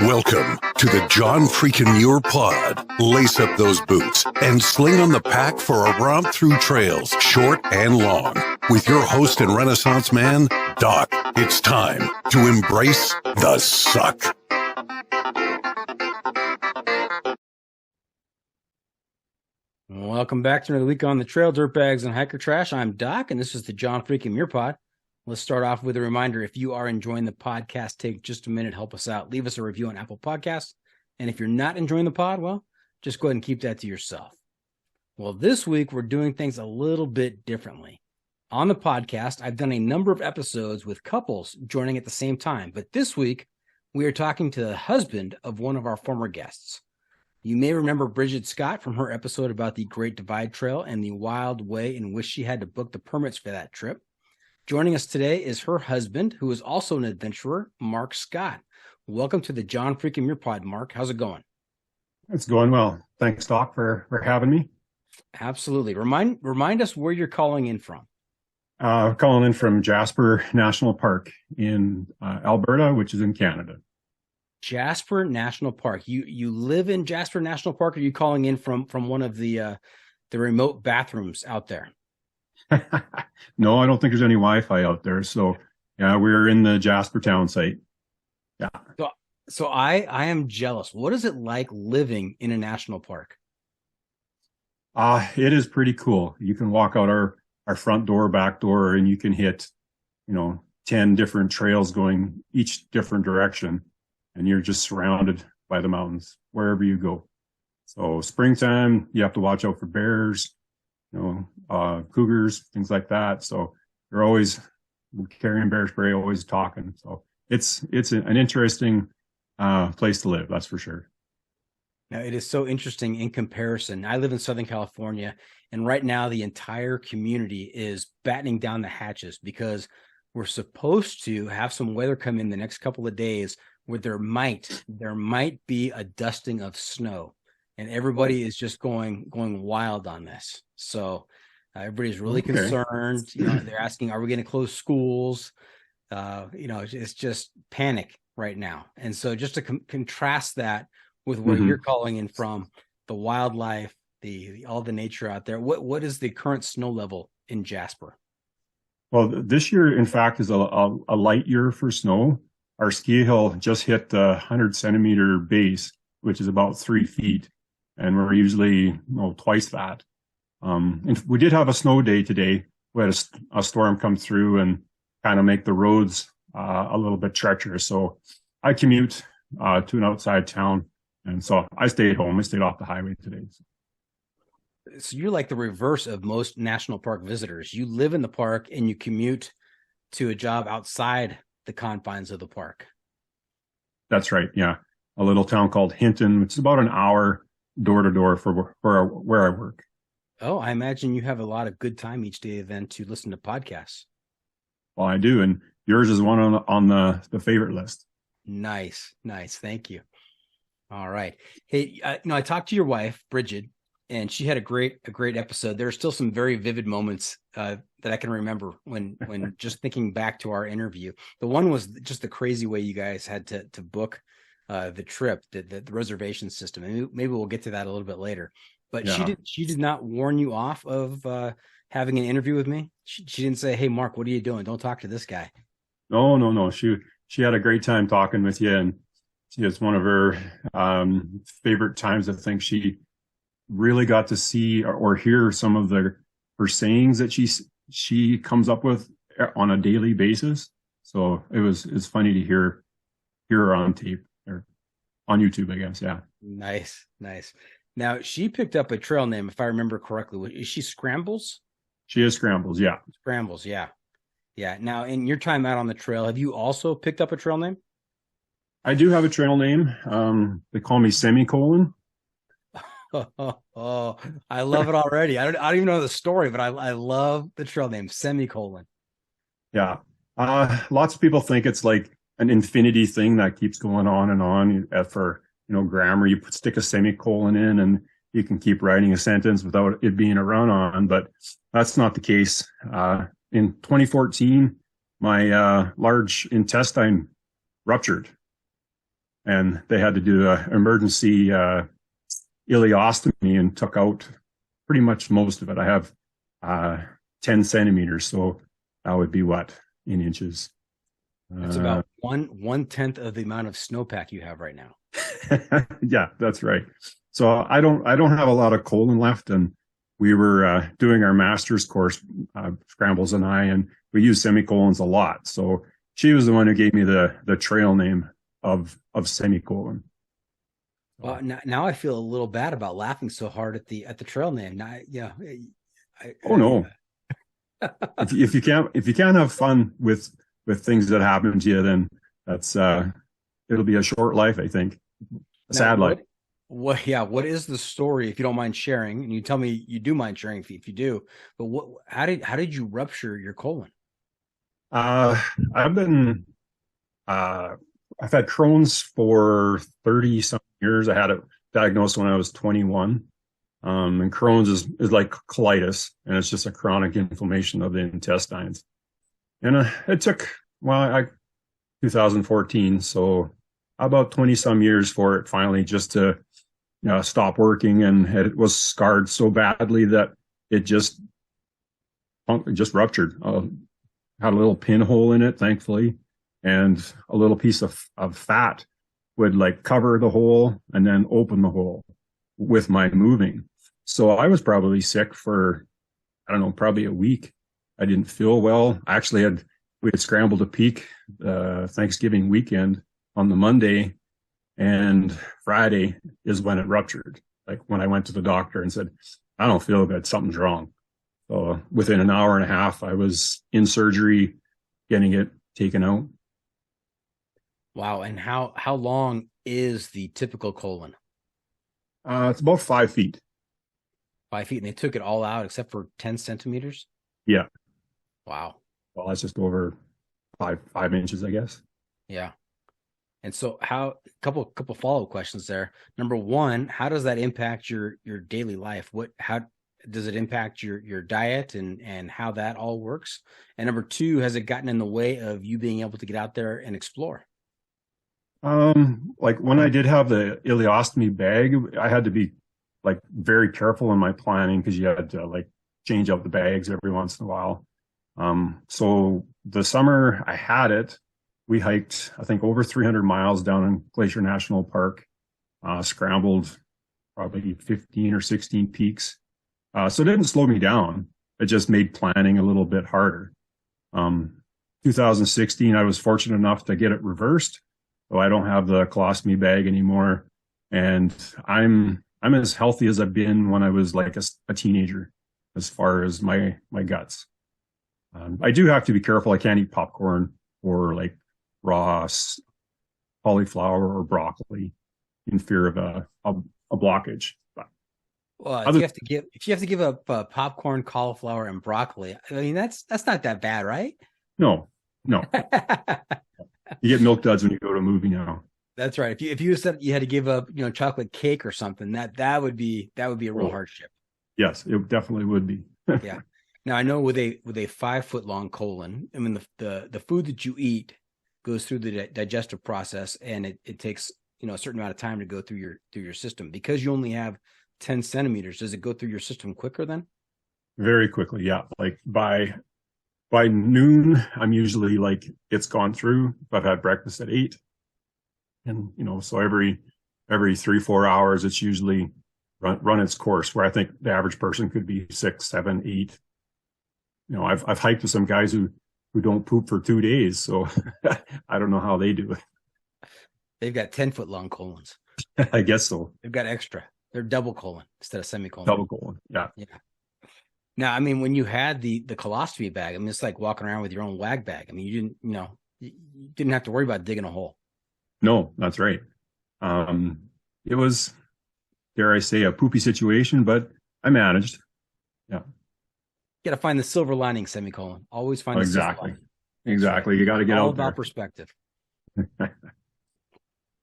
Welcome to the John Freakin' Muir Pod. Lace up those boots and sling on the pack for a romp through trails, short and long. With your host and Renaissance man, Doc. It's time to embrace the suck. Welcome back to another week on the trail, dirtbags and hiker trash. I'm Doc, and this is the John Freakin' Muir Pod. Let's start off with a reminder. If you are enjoying the podcast, take just a minute, help us out. Leave us a review on Apple Podcasts. And if you're not enjoying the pod, well, just go ahead and keep that to yourself. Well, this week, we're doing things a little bit differently. On the podcast, I've done a number of episodes with couples joining at the same time. But this week, we are talking to the husband of one of our former guests. You may remember Brigid Scott from her episode about the Great Divide Trail and the wild way in which she had to book the permits for that trip. Joining us today is her husband, who is also an adventurer, Mark Scott. Welcome to the John Freakin' Muir Pod, Mark. How's it going? It's going well. Thanks, Doc, for having me. Absolutely. Remind us where you're calling in from. Calling in from Jasper National Park in Alberta, which is in Canada. Jasper National Park. You live in Jasper National Park, or are you calling in from one of the remote bathrooms out there? No, I don't think there's any Wi-Fi out there. So, yeah, we're in the Jasper town site. Yeah. So I am jealous. What is it like living in a national park? It is pretty cool. You can walk out our front door, back door, and you can hit, 10 different trails going each different direction. And you're just surrounded by the mountains wherever you go. So springtime, you have to watch out for bears, cougars, things like that. So you're always carrying bear spray, always talking. So it's an interesting place to live, that's for sure. Now, it is so interesting in comparison. I live in Southern California, and right now the entire community is battening down the hatches because we're supposed to have some weather come in the next couple of days where there might be a dusting of snow, and everybody is just going wild on this. So everybody's really concerned. They're asking, are we going to close schools? It's just panic right now. And so just to contrast that with where you're calling in from, the wildlife, all the nature out there, what is the current snow level in Jasper? Well, this year, in fact, is a light year for snow. Our ski hill just hit the 100 centimeter base, which is about 3 feet. And we're usually twice that. And we did have a snow day today. We had a storm come through and kind of make the roads a little bit treacherous. So I commute to an outside town. And so I stayed home. I stayed off the highway today. So you're like the reverse of most national park visitors. You live in the park and you commute to a job outside the confines of the park. That's right. Yeah. A little town called Hinton, which is about an hour door to door for where I work. Oh, I imagine you have a lot of good time each day then to listen to podcasts. Well, I do. And yours is one on the favorite list. Nice. Thank you. All right. Hey, I talked to your wife, Brigid, and she had a great episode. There are still some very vivid moments that I can remember when just thinking back to our interview. The one was just the crazy way you guys had to book the trip, the reservation system. And maybe we'll get to that a little bit later. But yeah. She did not warn you off of having an interview with me. She didn't say, "Hey, Mark, what are you doing? Don't talk to this guy." No. She had a great time talking with you, and it's one of her favorite times. I think she really got to see or hear some of her sayings that she comes up with on a daily basis. So it's funny to hear her on tape or on YouTube, I guess. Yeah. Nice. Now she picked up a trail name, if I remember correctly. Is she Scrambles? She is Scrambles. Yeah. Scrambles. Yeah. Now, in your time out on the trail, have you also picked up a trail name? I do have a trail name. They call me Semicolon. Oh, I love it already. I don't even know the story, but I love the trail name, Semicolon. Yeah. Lots of people think it's like an infinity thing that keeps going on and on. For grammar, you stick a semicolon in, and you can keep writing a sentence without it being a run-on, but that's not the case. In 2014, my large intestine ruptured, and they had to do an emergency ileostomy and took out pretty much most of it. I have 10 centimeters, so that would be what, in inches? It's about one tenth of the amount of snowpack you have right now. Yeah, that's right. So I don't have a lot of colon left, and we were doing our master's course, Scrambles and I, and we use semicolons a lot. So she was the one who gave me the trail name of semicolon. Well, now I feel a little bad about laughing so hard at the trail name. Now, yeah. Oh no. if you can't have fun with things that happen to you, then that's it'll be a short life, I think. A sad life. What is the story, if you don't mind sharing? And you tell me you do mind sharing if you do. But how did you rupture your colon? I've had Crohn's for 30 some years. I had it diagnosed when I was 21. And Crohn's is like colitis, and it's just a chronic inflammation of the intestines. And it took 2014, so about 20 some years for it finally just to stop working, and it was scarred so badly that it just ruptured. Had a little pinhole in it, thankfully, and a little piece of fat would like cover the hole and then open the hole with my moving. So I was probably sick for, I don't know, probably a week. I didn't feel well. We had scrambled a peak Thanksgiving weekend on the Monday, and Friday is when it ruptured. Like when I went to the doctor and said, I don't feel good, something's wrong. So within an hour and a half, I was in surgery, getting it taken out. Wow. And how long is the typical colon? It's about 5 feet. 5 feet, and they took it all out except for 10 centimeters? Yeah. Wow. Well, that's just over five inches, I guess. Yeah. And so couple follow-up questions there. Number one, how does that impact your daily life? How does it impact your diet and how that all works? And number two, has it gotten in the way of you being able to get out there and explore? Like when I did have the ileostomy bag, I had to be like very careful in my planning because you had to like change out the bags every once in a while. So the summer I had it, we hiked, I think, over 300 miles down in Jasper National Park, scrambled probably 15 or 16 peaks. So it didn't slow me down. It just made planning a little bit harder. 2016, I was fortunate enough to get it reversed. So I don't have the colostomy bag anymore. And I'm as healthy as I've been when I was like a teenager, as far as my guts. I do have to be careful. I can't eat popcorn or like raw cauliflower or broccoli in fear of a blockage. But well, if you have to give up popcorn, cauliflower, and broccoli, I mean that's not that bad, right? No. You get milk duds when you go to a movie now. That's right. If you said you had to give up, chocolate cake or something, that would be a real hardship. Yes, it definitely would be. Yeah. Now I know with a 5 foot long colon, I mean the food that you eat goes through the digestive process, and it takes a certain amount of time to go through your system. Because you only have 10 centimeters, does it go through your system quicker then? Very quickly, yeah. Like by noon, I'm usually like it's gone through. I've had breakfast at 8, and so every 3-4 hours, it's usually run its course. Where I think the average person could be 6, 7, 8. I've hiked with some guys who don't poop for 2 days, so I don't know how they do it. They've got 10 foot long colons. I guess so. They've got extra. They're double colon instead of semicolon. Double colon, yeah. Now, I mean, when you had the colostomy bag, I mean, it's like walking around with your own wag bag. I mean, you didn't have to worry about digging a hole. No, that's right. It was, dare I say, a poopy situation, but I managed. Yeah. You got to find the silver lining, semicolon. Always find the silver lining. Exactly. You got to get all out there. All about perspective.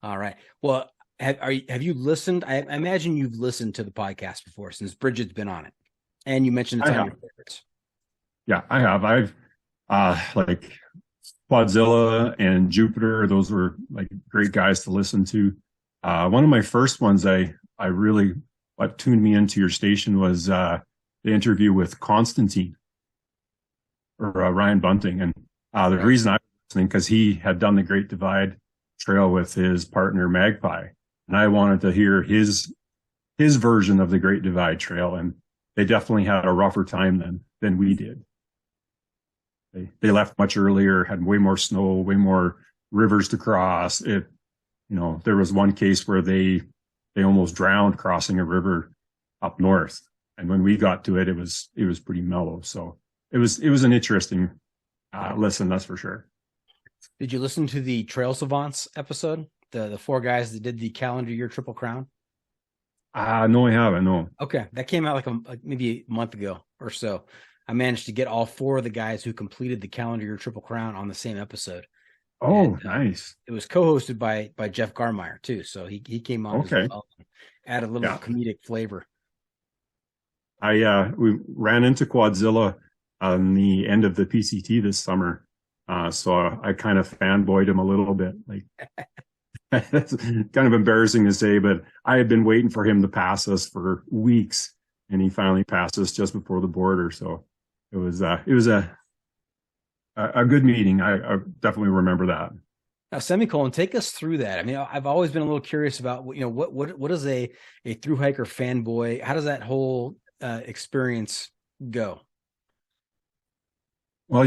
All right. Well, Have you listened? I imagine you've listened to the podcast before since Brigid's been on it, and you mentioned it's on your favorites. Yeah, I have. I've like Quadzilla and Jupiter. Those were like great guys to listen to. One of my first ones what tuned me into your station was the interview with Constantine or Ryan Bunting. And the reason I was listening, because he had done the Great Divide Trail with his partner Magpie. And I wanted to hear his version of the Great Divide Trail. And they definitely had a rougher time than we did. They left much earlier, had way more snow, way more rivers to cross. There was one case where they almost drowned crossing a river up north. And when we got to it, it was pretty mellow. So it was an interesting listen, that's for sure. Did you listen to the Trail Savants episode? The four guys that did the calendar year Triple Crown? No, I haven't. No. Okay. That came out like maybe a month ago or so. I managed to get all four of the guys who completed the calendar year Triple Crown on the same episode. Oh, nice. It was co-hosted by Jeff Garmeyer too. So he came on as well, added a little comedic flavor. We ran into Quadzilla on the end of the PCT this summer. So I kind of fanboyed him a little bit. Like, that's kind of embarrassing to say, but I had been waiting for him to pass us for weeks, and he finally passed us just before the border. So it was a good meeting. I definitely remember that. Now, Semicolon, take us through that. I mean, I've always been a little curious about, what is a thru hiker fanboy? How does that whole experience go? Well,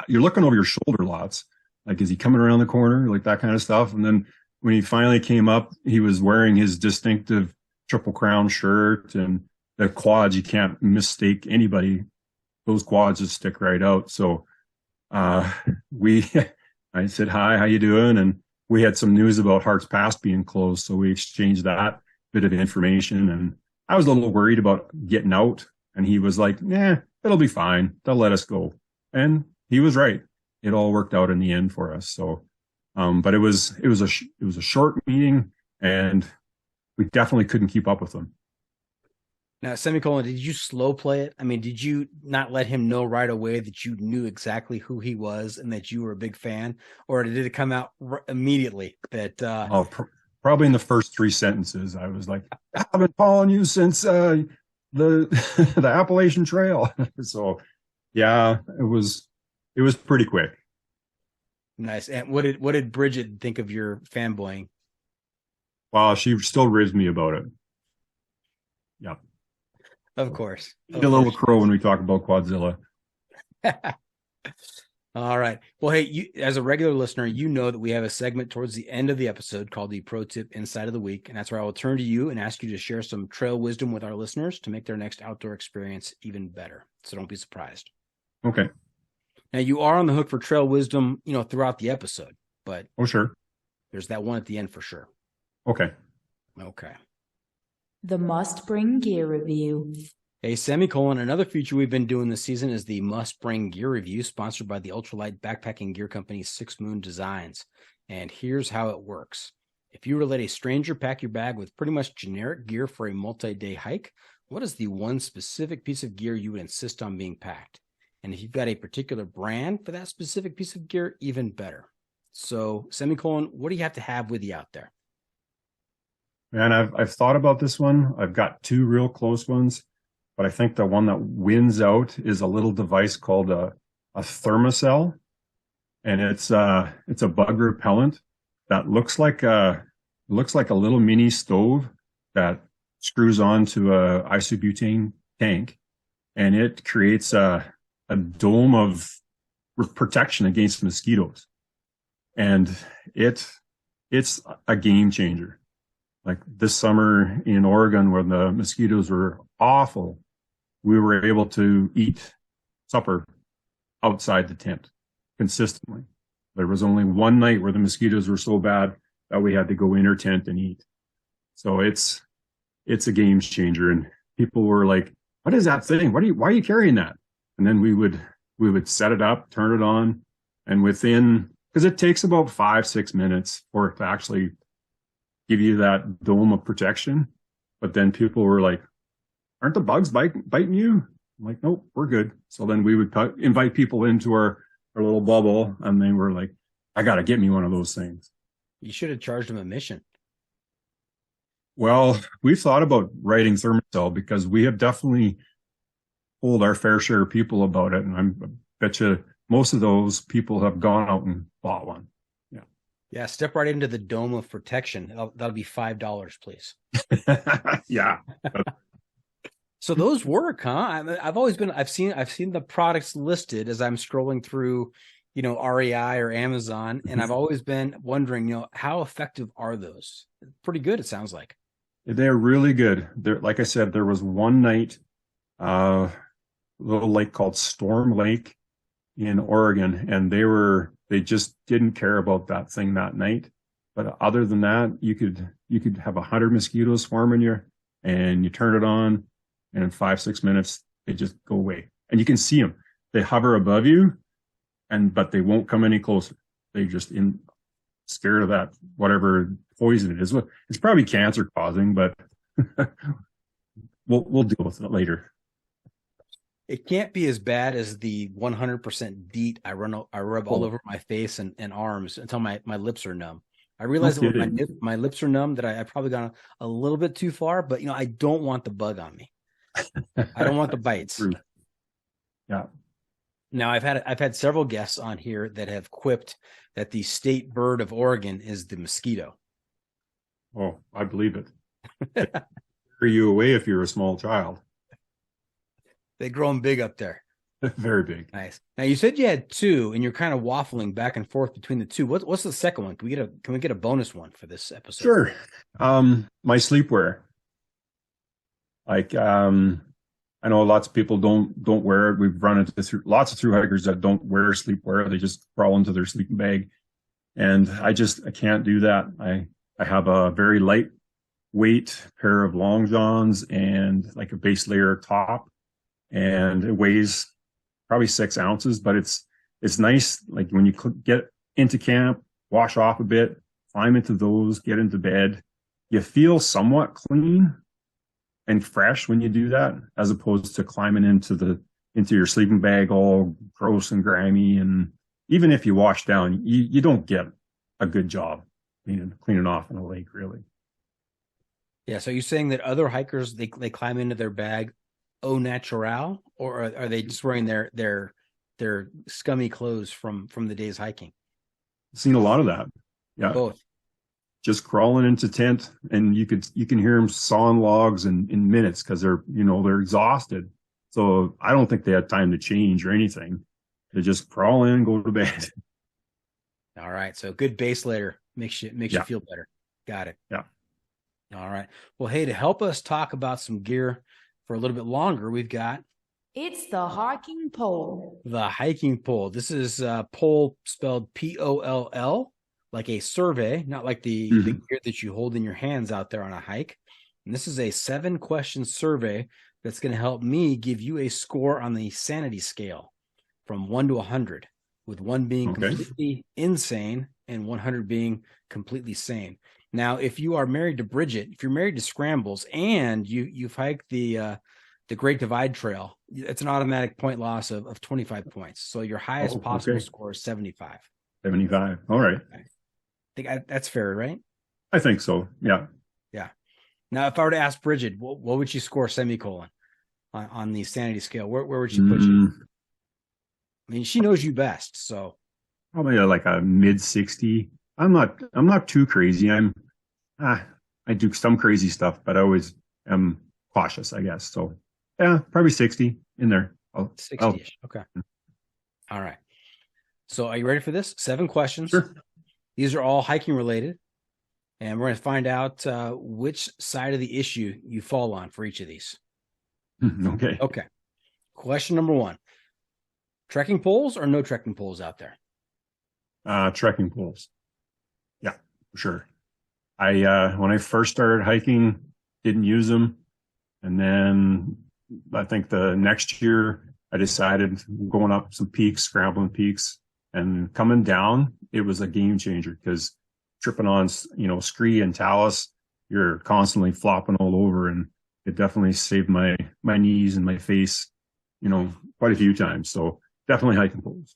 you're looking over your shoulder lots. Like, is he coming around the corner? Like that kind of stuff. And then when he finally came up, he was wearing his distinctive Triple Crown shirt, and the quads, you can't mistake anybody. Those quads just stick right out. So I said, hi, how you doing? And we had some news about Hearts Pass being closed. So we exchanged that bit of information. And I was a little worried about getting out. And he was like, it'll be fine. They'll let us go. And he was right. It all worked out in the end for us. So, but it was a short meeting, and we definitely couldn't keep up with them. Now, Semicolon, did you slow play it? I mean, did you not let him know right away that you knew exactly who he was and that you were a big fan? Or did it come out immediately that... Probably in the first 3 sentences, I was like, I've been following you since the Appalachian Trail. So, yeah, it was pretty quick. Nice. And what did Brigid think of your fanboying? Well, she still ribbed me about it. Yeah. Of course. Eat a little crow when we talk about Quadzilla. All right. Well, hey, you, as a regular listener, you know that we have a segment towards the end of the episode called the Pro Tip Insight of the Week. And that's where I will turn to you and ask you to share some trail wisdom with our listeners to make their next outdoor experience even better. So don't be surprised. Okay. Now, you are on the hook for trail wisdom, throughout the episode, but sure, there's that one at the end for sure. Okay. The Must Bring Gear Review. Hey, Semicolon, another feature we've been doing this season is the Must Bring Gear Review, sponsored by the ultralight backpacking gear company 6 Moon Designs. And here's how it works. If you were to let a stranger pack your bag with pretty much generic gear for a multi-day hike, what is the one specific piece of gear you would insist on being packed? And if you've got a particular brand for that specific piece of gear, even better. So, Semicolon, what do you have to have with you out there? Man, I've thought about this one. I've got 2 real close ones, but I think the one that wins out is a little device called a thermocell, and it's a bug repellent that looks like a little mini stove that screws onto a isobutane tank, and it creates a dome of protection against mosquitoes, and it's a game changer. Like this summer in Oregon, when the mosquitoes were awful, we were able to eat supper outside the tent consistently. There was only one night where the mosquitoes were so bad that we had to go in our tent and eat. So it's a game changer. And people were like, what is that thing? Why are you carrying that? And then we would set it up, turn it on, and because it takes about 5-6 minutes for it to actually give you that dome of protection. But then people were like, aren't the bugs biting you? I'm like, nope, we're good. So then we would invite people into our little bubble, and they were like, I got to get me one of those things. You should have charged them admission. Well, we've thought about writing Thermacell because we have definitely told our fair share of people about it. And I bet you most of those people have gone out and bought one. Yeah. Yeah. Step right into the dome of protection. That'll be $5, please. Yeah. So those work, huh? I've seen the products listed as I'm scrolling through, REI or Amazon, and I've always been wondering, how effective are those? Pretty good, it sounds like. They're really good. Like I said, there was one night, a little lake called Storm Lake in Oregon, and they just didn't care about that thing that night. But other than that, you could have 100 mosquitoes swarming you, and you turn it on, and in 5-6 minutes, they just go away. And you can see them. They hover above you, but they won't come any closer. They just scared of that, whatever poison it is. It's probably cancer causing, but we'll deal with it later. It can't be as bad as the 100% DEET I rub all over my face and arms until my lips are numb. I realize that when my lips are numb that I've probably gone a little bit too far, but I don't want the bug on me. I don't want the bites. Yeah. Now I've had several guests on here that have quipped that the state bird of Oregon is the mosquito. Oh, I believe it. They carry you away if you're a small child. They grow them big up there. Very big. Nice. Now you said you had two, and you're kind of waffling back and forth between the two. What's the second one? Can we get a bonus one for this episode? Sure. My sleepwear. Like, I know lots of people don't wear it. We've run into lots of thru hikers that don't wear sleepwear. They just crawl into their sleeping bag. And I can't do that. I have a very lightweight pair of long johns and like a base layer top. And it weighs probably 6 ounces, but it's nice. Like when you get into camp, wash off a bit, climb into those, get into bed, you feel somewhat clean and fresh when you do that, as opposed to climbing into your sleeping bag all gross and grimy. And even if you wash down, you don't get a good job cleaning off in a lake, really. Yeah. So you're saying that other hikers they climb into their bag au natural, or are they just wearing their scummy clothes from the day's hiking? I've seen a lot of that. Yeah. Both. Just crawling into tent, and you can hear them sawing logs in minutes because they're exhausted. So I don't think they had time to change or anything. They just crawl in, go to bed. All right. So good base layer makes you feel better. Got it. Yeah. All right. Well, hey, to help us talk about some gear for a little bit longer, we've got It's the hiking pole. the hiking pole. This is pole spelled POLL. Like a survey, not like the gear that you hold in your hands out there on a hike. And this is a 7-question survey that's going to help me give you a score on the sanity scale from 1 to 100, with 1 being completely insane and 100 being completely sane. Now, if you are married to Brigid, if you're married to Scrambles, and you've hiked the Great Divide Trail, it's an automatic point loss of 25 points. So your highest possible score is 75. 75. All right. Okay. I think that's fair, right? I think so. Yeah. Yeah. Now, if I were to ask Brigid, what would you score semicolon on the sanity scale? Where would she put you? I mean, she knows you best, so Probably like a mid 60. I'm not too crazy. I do some crazy stuff, but I always am cautious, I guess. So yeah, probably 60 in there. 60-ish. Okay. All right. So are you ready for this? 7 questions. Sure. These are all hiking related, and we're going to find out which side of the issue you fall on for each of these. Okay. Okay. Question number 1. Trekking poles or no trekking poles out there? Trekking poles. Yeah, for sure. When I first started hiking, didn't use them. And then I think the next year I decided going up some peaks, scrambling peaks, and coming down, it was a game changer because tripping on, scree and talus, you're constantly flopping all over, and it definitely saved my knees and my face, quite a few times. So definitely hiking poles.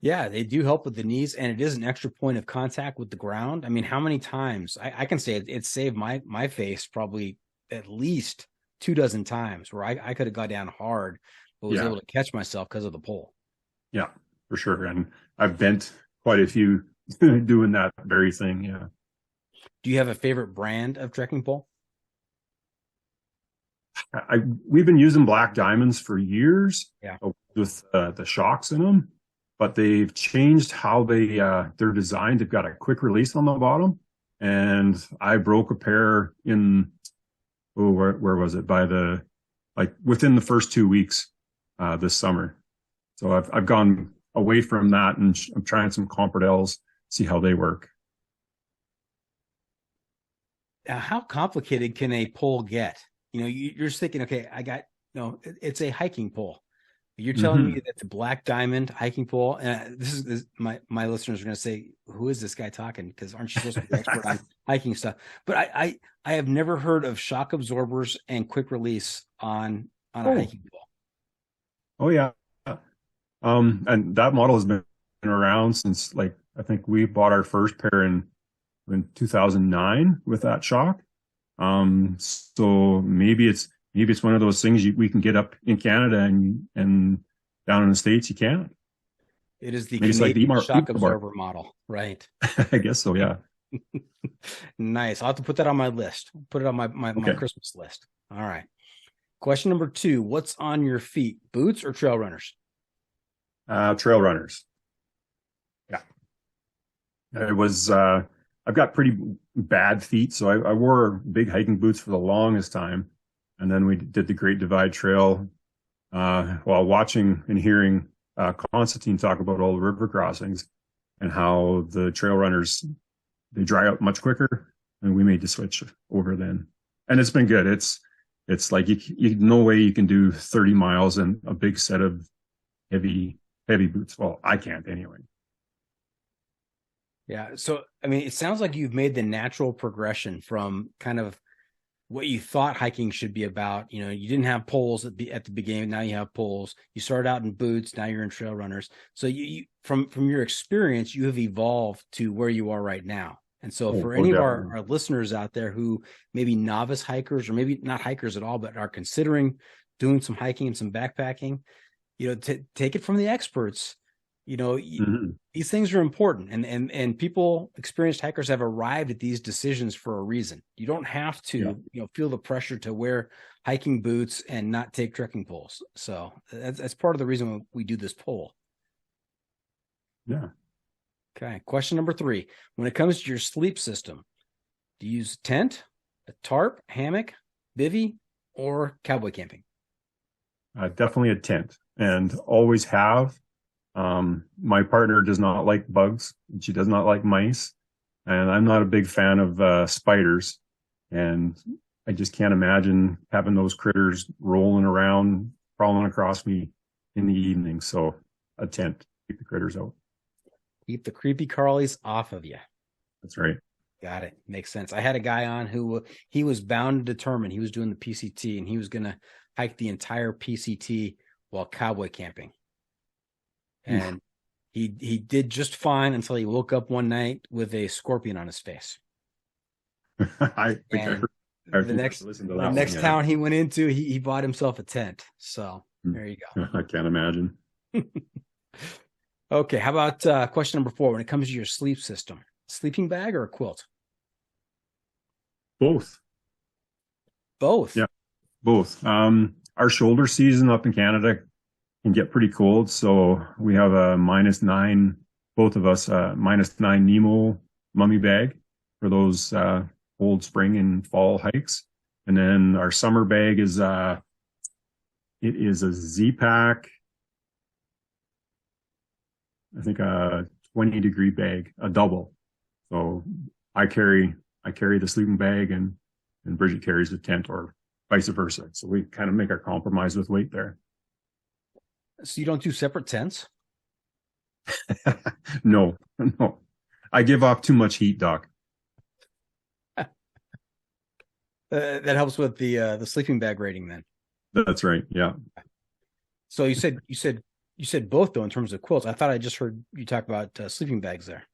Yeah, they do help with the knees, and it is an extra point of contact with the ground. I mean, how many times I can say it saved my face probably at least 24 times where I could have got down hard, but was able to catch myself because of the pole. Yeah, for sure. And I've bent quite a few doing that very thing. Yeah. Do you have a favorite brand of trekking pole? We've been using Black Diamonds for years. Yeah. With the shocks in them, but they've changed how they're designed. They've got a quick release on the bottom, and I broke a pair in where was it, within the first 2 weeks this summer. So I've gone away from that, and I'm trying some Compardels, see how they work. How complicated can a pole get? You're just thinking, okay, it's a hiking pole. You're telling me that the Black Diamond hiking pole, and this is my listeners are going to say, who is this guy talking? Because aren't you supposed to be expert on hiking stuff? But I have never heard of shock absorbers and quick release on a hiking pole. Oh yeah. And that model has been around since, I think we bought our first pair in 2009 with that shock. So maybe it's one of those things we can get up in Canada and down in the States you can't. It is the Canadian shock absorber model, right? I guess so, yeah. Nice. I'll have to put that on my list. Put it on my Christmas list. All right. Question number 2, what's on your feet, boots or trail runners? Trail runners. Yeah. It was, I've got pretty bad feet, so I wore big hiking boots for the longest time. And then we did the Great Divide Trail while watching and hearing Constantine talk about all the river crossings and how the trail runners, they dry out much quicker. And we made the switch over then. And it's been good. It's like you no way you can do 30 miles in a big set of heavy boots. Well, I can't anyway. Yeah. So, I mean, it sounds like you've made the natural progression from kind of what you thought hiking should be about. You didn't have poles at the beginning. Now you have poles. You started out in boots. Now you're in trail runners. So you from your experience, you have evolved to where you are right now. And so for any of our listeners out there who maybe novice hikers, or maybe not hikers at all, but are considering doing some hiking and some backpacking, take it from the experts. These things are important, and people, experienced hikers, have arrived at these decisions for a reason. You don't have to, feel the pressure to wear hiking boots and not take trekking poles. So that's part of the reason we do this poll. Yeah. Okay. Question number 3. When it comes to your sleep system, do you use a tent, a tarp, hammock, bivy, or cowboy camping? Definitely a tent, and always have. My partner does not like bugs, and she does not like mice, and I'm not a big fan of spiders, and I just can't imagine having those critters rolling around, crawling across me in the evening. So a tent, keep the critters out. Keep the creepy crawlies off of you. That's right. Got it. Makes sense. I had a guy on who he was bound and determined. He was doing the PCT, and he was going to hike the entire PCT while cowboy camping. And he did just fine until he woke up one night with a scorpion on his face. I think the next town he went into, he bought himself a tent. So there you go. I can't imagine. Okay. How about question number 4? When it comes to your sleep system, sleeping bag or a quilt? Both. Yeah, both. Our shoulder season up in Canada can get pretty cold, so we have a -9, both of us, -9 Nemo mummy bag for those cold spring and fall hikes. And then our summer bag is it is a Z Pack, I think a 20-degree bag, a double. So I carry the sleeping bag, and Brigid carries the tent, or vice versa. So we kind of make our compromise with weight there. So you don't do separate tents? No. I give off too much heat, Doc. That helps with the sleeping bag rating then. That's right. Yeah. So you said both though in terms of quilts. I thought I just heard you talk about sleeping bags there.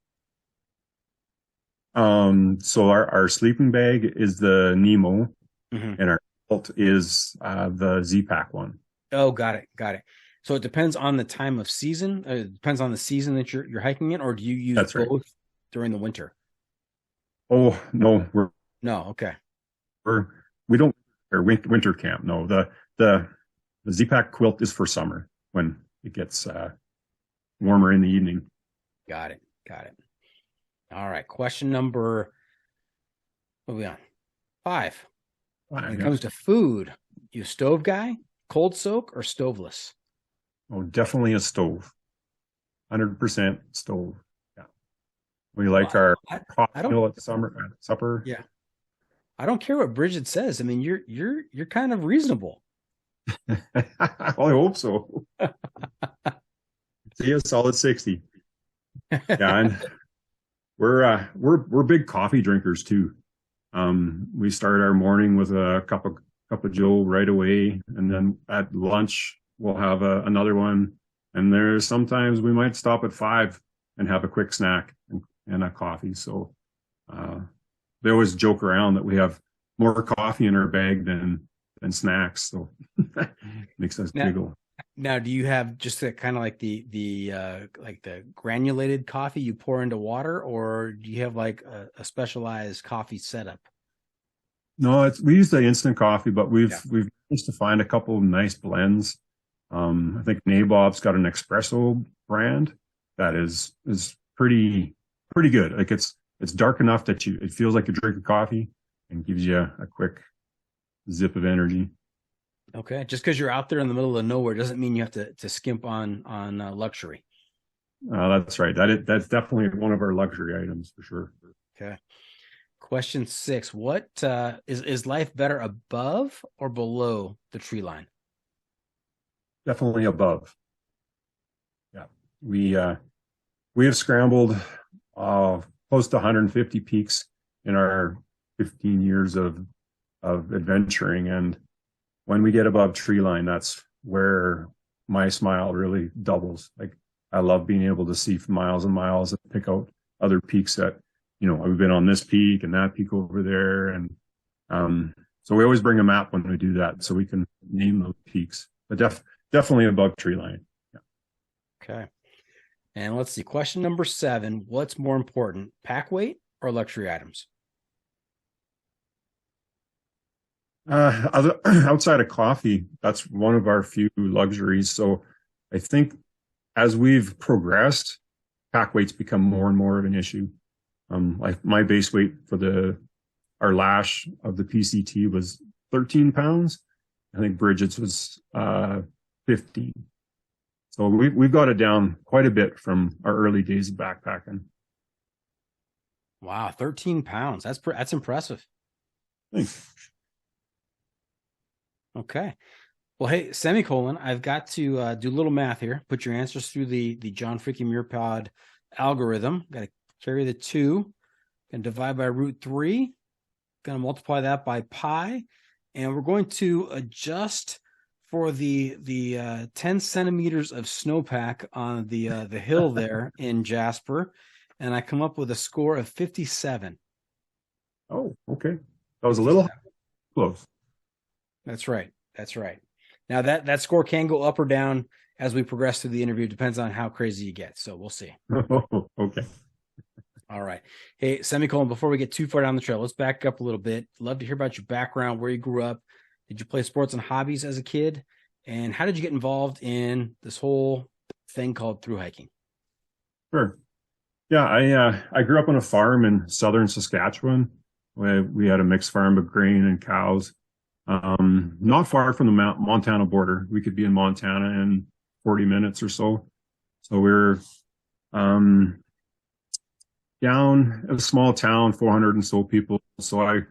So our sleeping bag is the Nemo, Mm-hmm. and our quilt is the Z Pack one. Oh, got it. So it depends on the time of season. It depends on the season that you're hiking in, or do you use That's both right. during the winter? Oh no, No, okay. we don't or winter camp. No, the Z Pack quilt is for summer when it gets warmer in the evening. Got it. All right. Question number, what are we on? 5. When it comes to food, you stove guy, cold soak, or stoveless? Oh, definitely a stove. 100% stove. Yeah. We like our hot meal at supper. Yeah. I don't care what Brigid says. I mean, you're kind of reasonable. Well, I hope so. See a solid 60. Yeah, and we're big coffee drinkers too. We start our morning with a cup of Joe right away, and then at lunch we'll have another one. And there's sometimes we might stop at 5 and have a quick snack and a coffee. So they always joke around that we have more coffee in our bag than snacks. So makes us giggle. Now, do you have just kind of like the granulated coffee you pour into water, or do you have like a specialized coffee setup? No, we use the instant coffee, but we've managed to find a couple of nice blends. I think Nabob's got an espresso brand that is pretty good. Like it's dark enough that it feels like you're drinking coffee and gives you a quick zip of energy. Okay, just because you're out there in the middle of nowhere doesn't mean you have to skimp on luxury. That's right. That's definitely one of our luxury items for sure. Okay. Question 6: What is life better above or below the tree line? Definitely above. Yeah, we have scrambled close to 150 peaks in our 15 years of adventuring, and when we get above tree line, that's where my smile really doubles. Like I love being able to see for miles and miles and pick out other peaks that, we've been on this peak and that peak over there. And so we always bring a map when we do that so we can name those peaks, but definitely above tree line. Yeah. Okay. And let's see. Question number 7. What's more important, pack weight or luxury items? Outside of coffee, that's one of our few luxuries. So I think as we've progressed, pack weights become more and more of an issue. Like my base weight for our LASH of the PCT was 13 pounds. I think Brigid's was 15. So we've got it down quite a bit from our early days of backpacking. Wow, 13 pounds. That's impressive. Thanks. Okay. Well, hey, semicolon, I've got to do a little math here. Put your answers through the John Freaking Muir Pod algorithm. Got to carry the 2 and divide by root 3. Going to multiply that by pi. And we're going to adjust for the 10 centimeters of snowpack on the hill there in Jasper. And I come up with a score of 57. Oh, okay. That was a little close. That's right. Now that score can go up or down as we progress through the interview. It depends on how crazy you get. So we'll see. Okay. All right. Hey, semicolon, before we get too far down the trail, let's back up a little bit. Love to hear about your background, where you grew up. Did you play sports and hobbies as a kid? And how did you get involved in this whole thing called thru hiking? Sure. Yeah, I grew up on a farm in southern Saskatchewan. We had a mixed farm of grain and cows. Not far from the Montana border. We could be in Montana in 40 minutes or so. So we're down in a small town, 400 and so people. So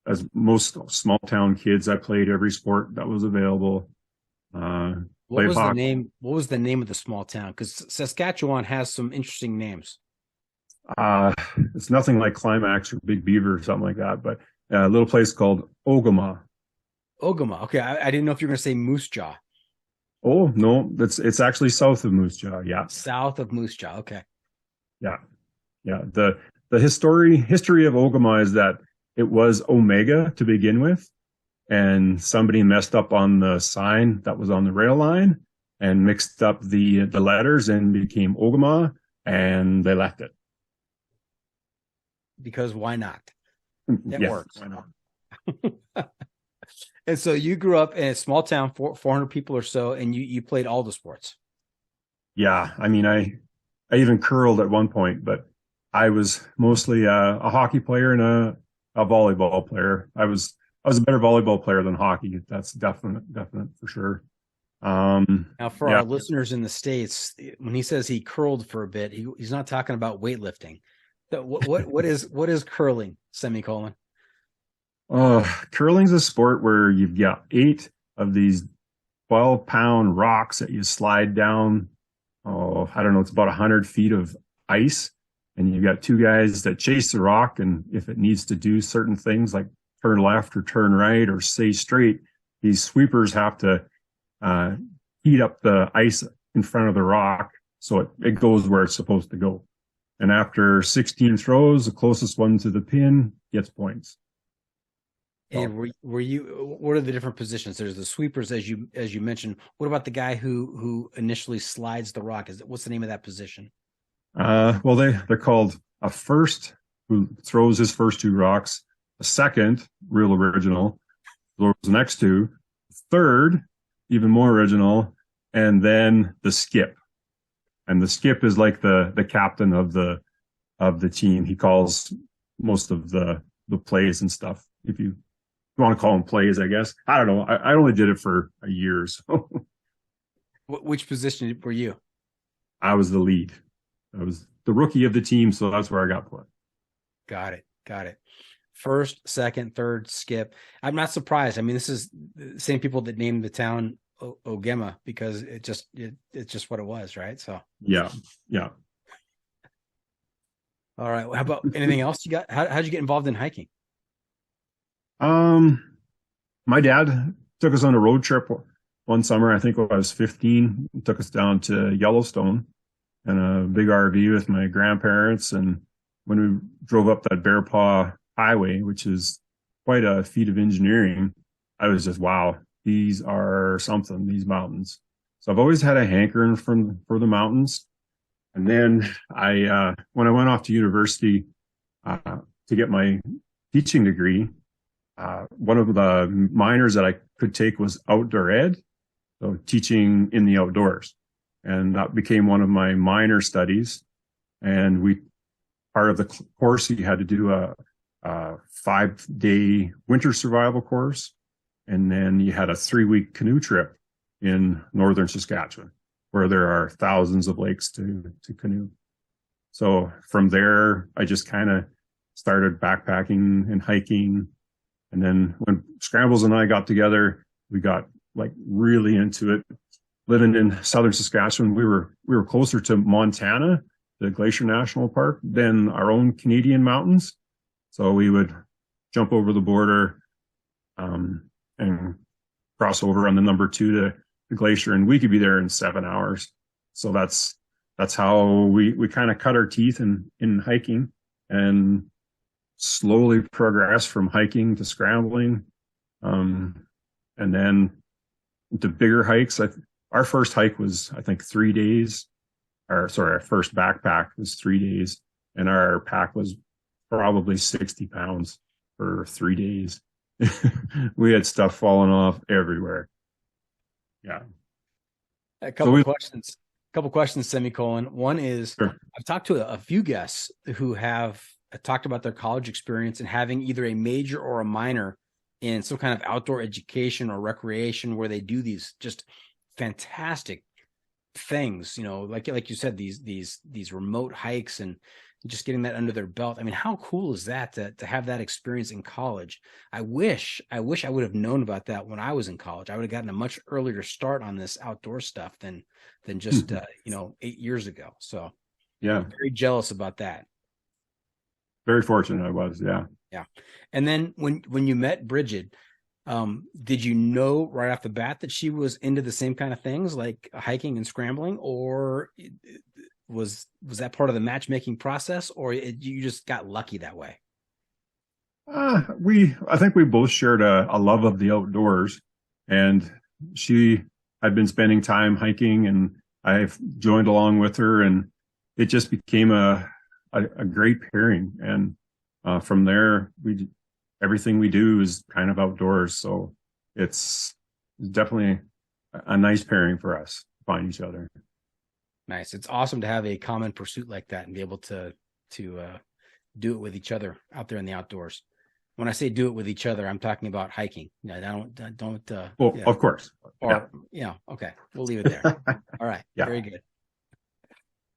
as most small town kids, I played every sport that was available. What was the name of the small town? Because Saskatchewan has some interesting names. It's nothing like Climax or Big Beaver or something like that, but a little place called Ogama. Ogama. Okay, I didn't know if you were going to say Moose Jaw. Oh no, it's actually south of Moose Jaw. Yeah, South of Moose Jaw. Okay. yeah, yeah. The history of Ogama is that it was Omega to begin with, and somebody messed up on the sign that was on the rail line and mixed up the letters and became Ogama, and they left it. Because why not? It Yeah, works. why not? And so you grew up in a small town, 400 people or so, and you played all the sports. Yeah, I mean, I even curled at one point, but I was mostly a hockey player and a volleyball player. I was a better volleyball player than hockey. That's definite for sure. Now, for our listeners in the States, when he says he curled for a bit, he's not talking about weightlifting. So what is curling, semicolon? Curling's a sport where you've got 8 of these 12-pound rocks that you slide down. Oh, I don't know. It's about 100 feet of ice. And you've got 2 guys that chase the rock. And if it needs to do certain things like turn left or turn right or stay straight, these sweepers have to heat up the ice in front of the rock so it goes where it's supposed to go. And after 16 throws, the closest one to the pin gets points. And were you? What are the different positions? There's the sweepers, as you mentioned. What about the guy who initially slides the rock? What's the name of that position? Well, they're called a first, who throws his first 2 rocks. A second, real original, throws the next 2. Third, even more original, and then the skip. And the skip is like the captain of the team. He calls most of the plays and stuff. If you want to call them plays, I guess. I don't know. I only did it for a year. So. Which position were you? I was the lead. I was the rookie of the team, so that's where I got put. Got it. First, second, third, skip. I'm not surprised. I mean, this is the same people that named the town Ogema because it's just what it was, right? So yeah. All right. How about anything else you got? How'd you get involved in hiking? My dad took us on a road trip one summer. I think when I was 15, he took us down to Yellowstone in a big RV with my grandparents. And when we drove up that Bear Paw Highway, which is quite a feat of engineering, I was just, wow, these are something, these mountains. So I've always had a hankering for the mountains. And then when I went off to university to get my teaching degree, one of the minors that I could take was outdoor ed, so teaching in the outdoors. And that became one of my minor studies. And part of the course, you had to do a 5-day winter survival course. And then you had a 3-week canoe trip in northern Saskatchewan, where there are thousands of lakes to canoe. So from there, I just kind of started backpacking and hiking. And then when Scrambles and I got together, we got like really into it. Living in southern Saskatchewan, we were closer to Montana, the Jasper National Park, than our own Canadian mountains. So we would jump over the border and cross over on the number 2 to the glacier, and we could be there in 7 hours. So that's how we kind of cut our teeth in hiking and slowly progress from hiking to scrambling. And then the bigger hikes. Our first hike was, I think, 3 days. Our first backpack was 3 days, and our pack was probably 60 pounds for 3 days. We had stuff falling off everywhere. Yeah. A couple questions, semicolon. One is, Sure. I've talked to a few guests who have talked about their college experience and having either a major or a minor in some kind of outdoor education or recreation where they do these just fantastic things, like you said, these remote hikes and just getting that under their belt. I mean, how cool is that to have that experience in college? I wish I would have known about that when I was in college. I would have gotten a much earlier start on this outdoor stuff than just 8 years ago. So yeah, I'm very jealous about that. Very fortunate I was. Yeah. Yeah. And then when you met Brigid, did you know right off the bat that she was into the same kind of things like hiking and scrambling, or was that part of the matchmaking process, or you just got lucky that way? I think we both shared a love of the outdoors, and she had been spending time hiking, and I've joined along with her, and it just became a great pairing. And from there, everything we do is kind of outdoors, so it's definitely a nice pairing for us to find each other. Nice. It's awesome to have a common pursuit like that and be able to do it with each other out there in the outdoors. When I say do it with each other, I'm talking about hiking. I don't. Well, yeah. of course. Or, okay. We'll leave it there. All right. Yeah. Very good.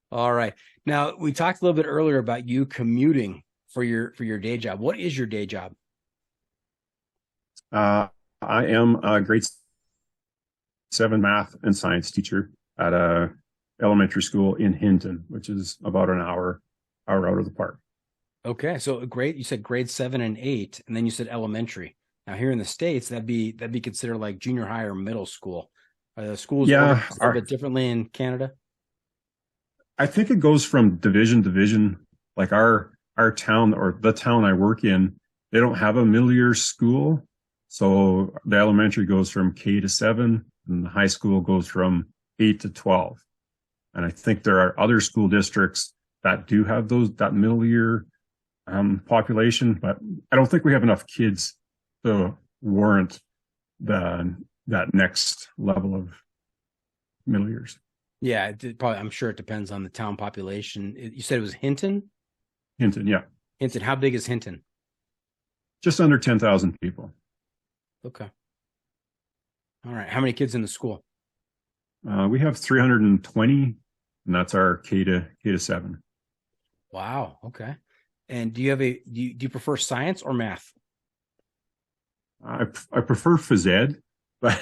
All right. Now, we talked a little bit earlier about you commuting for your day job. What is your day job? I am a grade 7 math and science teacher at a elementary school in Hinton, which is about an hour out of the park. Okay, so great. You said grade 7 and 8, and then you said elementary. Now here in the States, that'd be considered like junior high or middle school. Are the schools a little bit differently in Canada? I think it goes from division to division. Like our town, or the town I work in, they don't have a middle year school. So the elementary goes from K to 7, and the high school goes from 8 to 12. And I think there are other school districts that do have that middle year population, but I don't think we have enough kids to warrant that next level of middle years. Yeah, I'm sure it depends on the town population. You said it was Hinton? Hinton, yeah. Hinton. How big is Hinton? Just under 10,000 people. Okay. All right. How many kids in the school? We have 320, and that's our K to 7. Wow. Okay. And do you prefer science or math? I prefer phys ed, but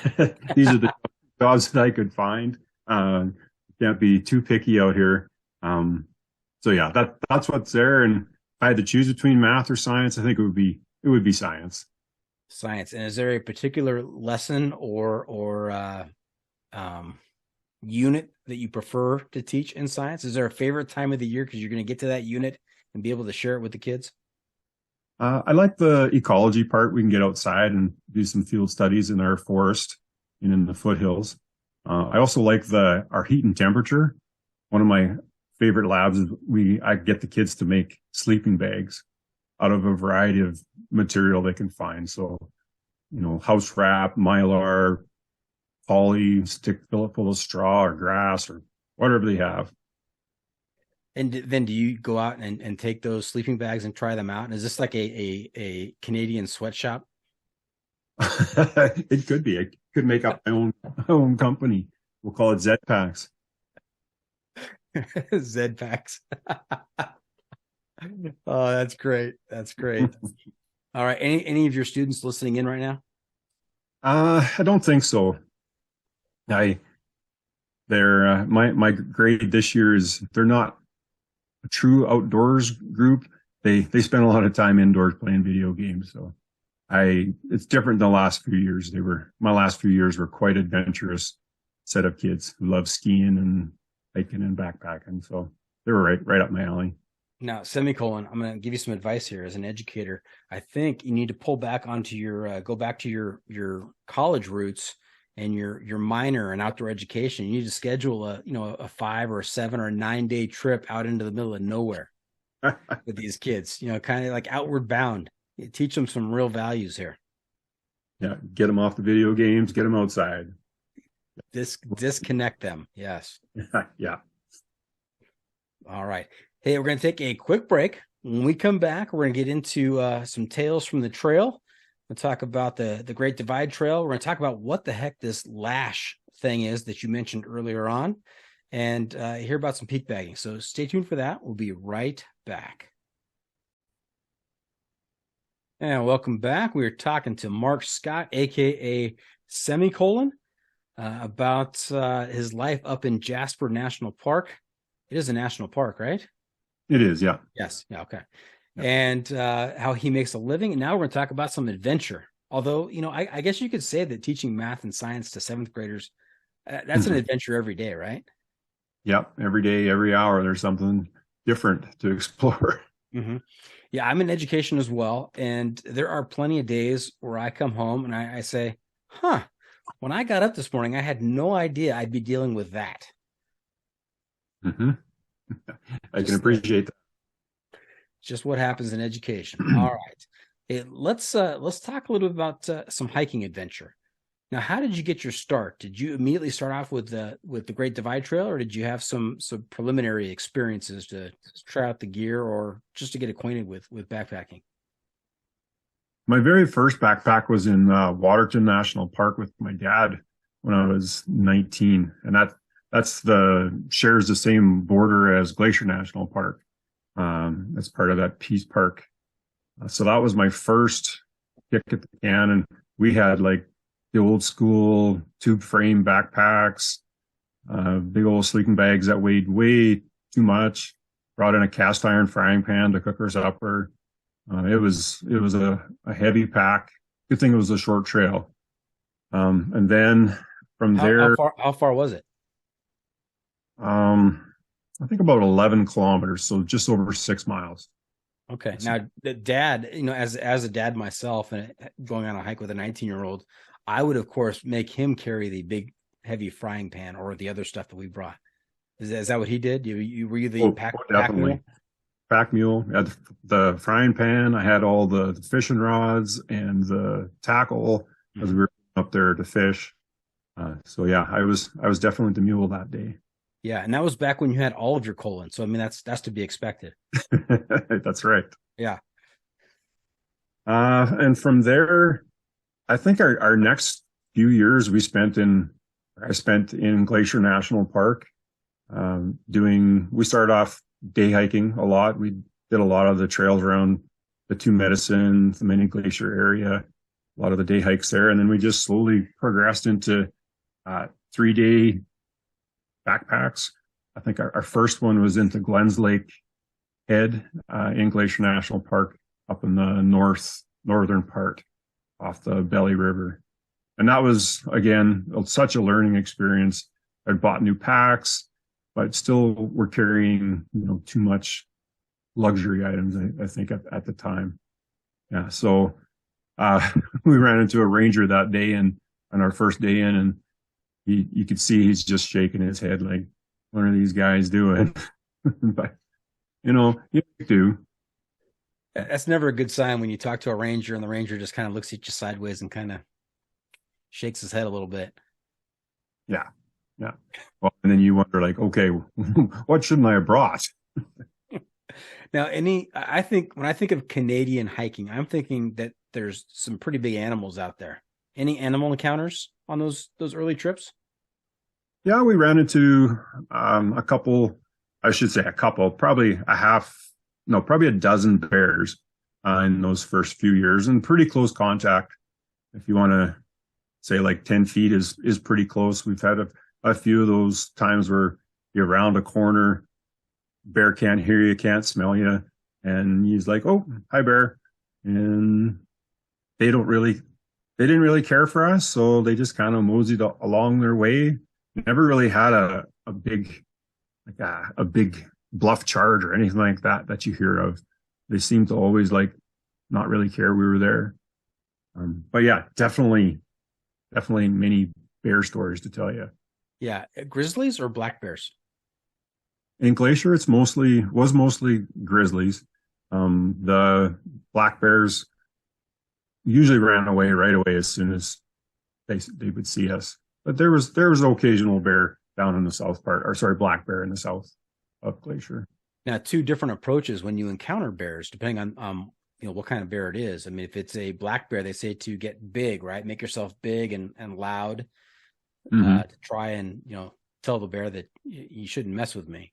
these are the jobs that I could find. Can't be too picky out here. So yeah, that's what's there. And if I had to choose between math or science, I think it would be science. Science. And is there a particular lesson or unit that you prefer to teach in science? Is there a favorite time of the year because you're going to get to that unit and be able to share it with the kids? I like the ecology part. We can get outside and do some field studies in our forest and in the foothills. I also like our heat and temperature. One of my favorite labs is I get the kids to make sleeping bags out of a variety of material they can find. So, house wrap, mylar, poly, fill it full of straw or grass or whatever they have. And then do you go out and take those sleeping bags and try them out? And is this like a Canadian sweatshop? It could be. I could make up my own company. We'll call it Zed Packs. Zed Packs. Oh, that's great. That's great. All right. Any of your students listening in right now? I don't think so. My grade this year is they're not a true outdoors group. They spend a lot of time indoors playing video games. So it's different than the last few years. My last few years were quite adventurous set of kids who love skiing and hiking and backpacking. So they were right up my alley. Now, semicolon, I'm going to give you some advice here as an educator. I think you need to pull back onto go back to your college roots and your minor in outdoor education. You need to schedule a 5 or a 7 or a 9-day trip out into the middle of nowhere with these kids, kind of like outward bound. You teach them some real values here. Yeah. Get them off the video games, get them outside. Disconnect them. Yes. Yeah. All right. Hey, we're going to take a quick break. When we come back, we're going to get into some tales from the trail. We'll talk about the Great Divide Trail. We're going to talk about what the heck this LASH thing is that you mentioned earlier on, and hear about some peak bagging. So stay tuned for that. We'll be right back. And welcome back. We're talking to Mark Scott, a.k.a. Semicolon, about his life up in Jasper National Park. It is a national park, right? It is, yeah. Yes. Yeah. Okay. and how he makes a living. And now we're going to talk about some adventure. Although, I guess you could say that teaching math and science to seventh graders, that's an adventure every day, right? Yep. Every day, every hour, there's something different to explore. Mm-hmm. Yeah, I'm in education as well. And there are plenty of days where I come home and I say, when I got up this morning, I had no idea I'd be dealing with that. Mm-hmm. I can appreciate that. Just what happens in education. All right. Let's talk a little bit about some hiking adventure. Now, how did you get your start? Did you immediately start off with the Great Divide Trail, or did you have some preliminary experiences to try out the gear or just to get acquainted with backpacking? My very first backpack was in Waterton National Park with my dad when I was 19, and that's shares the same border as Glacier National Park. That's part of that Peace Park. So that was my first kick at the can, and we had like the old school tube frame backpacks, big old sleeping bags that weighed way too much. Brought in a cast iron frying pan to cook our supper. It was a heavy pack. Good thing it was a short trail. And then from there, how far was it? I think about 11 kilometers, so just over 6 miles. Okay. Now, the dad, as a dad myself, and going on a hike with a 19-year-old, I would, of course, make him carry the big, heavy frying pan or the other stuff that we brought. Is that what he did? Were you the pack mule? Pack mule. I had the frying pan. I had all the fishing rods and the tackle as we were up there to fish. So yeah, I was definitely the mule that day. Yeah, and that was back when you had all of your colon. So I mean, that's to be expected. That's right. Yeah. And from there, I think our next few years I spent in Glacier National Park. We started off day hiking a lot. We did a lot of the trails around the Two Medicine, the Mini Glacier area, a lot of the day hikes there. And then we just slowly progressed into 3-day backpacks. I think our first one was into Glens Lake Head in Glacier National Park up in the northern part off the Belly River. And that was, again, such a learning experience. I'd bought new packs, but still were carrying, too much luxury items, I think, at the time. Yeah. So we ran into a ranger that day and on our first day in, and you could see he's just shaking his head like, what are these guys doing? But, you do. That's never a good sign when you talk to a ranger and the ranger just kind of looks at you sideways and kind of shakes his head a little bit. Yeah. Yeah. Well, and then you wonder, like, okay, what shouldn't I have brought? Now, I think when I think of Canadian hiking, I'm thinking that there's some pretty big animals out there. Any animal encounters on those early trips? Yeah, we ran into a couple, probably probably a dozen bears in those first few years, and pretty close contact. If you want to say like 10 feet is pretty close. We've had a few of those times where you're around a corner, bear can't hear you, can't smell you, and he's like, "Oh, hi, bear," and they didn't really care for us, so they just kind of moseyed along their way. Never really had a big bluff charge or anything like that you hear of. They seem to always like not really care we were there. But yeah, definitely many bear stories to tell you. Yeah, grizzlies or black bears? In Glacier, was mostly grizzlies. The black bears usually ran away right away as soon as they would see us. But there was an occasional bear down in the south part, black bear in the south of Glacier. Now, two different approaches when you encounter bears, depending on what kind of bear it is. I mean, if it's a black bear, they say to get big, right? Make yourself big and loud, to try and tell the bear that you shouldn't mess with me.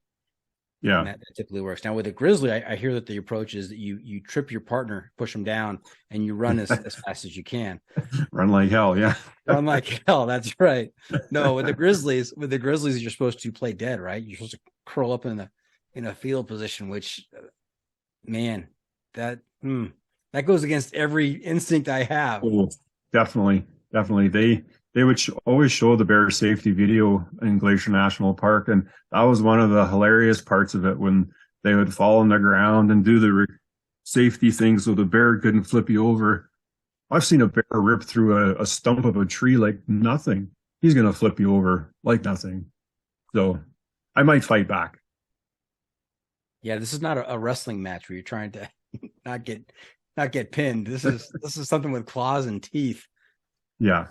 Yeah, and that typically works. Now with a grizzly, I hear that the approach is that you trip your partner, push them down, and you run as fast as you can. Run like hell, yeah. Run like hell. That's right. No, with the grizzlies, you're supposed to play dead, right? You're supposed to curl up in a fetal position, which, man, that goes against every instinct I have. Oh, definitely. They would always show the bear safety video in Glacier National Park, and that was one of the hilarious parts of it, when they would fall on the ground and do the safety thing so the bear couldn't flip you over. I've seen a bear rip through a stump of a tree like nothing. He's going to flip you over like nothing. So I might fight back. Yeah, this is not a wrestling match where you're trying to not get pinned. This is something with claws and teeth. Yeah.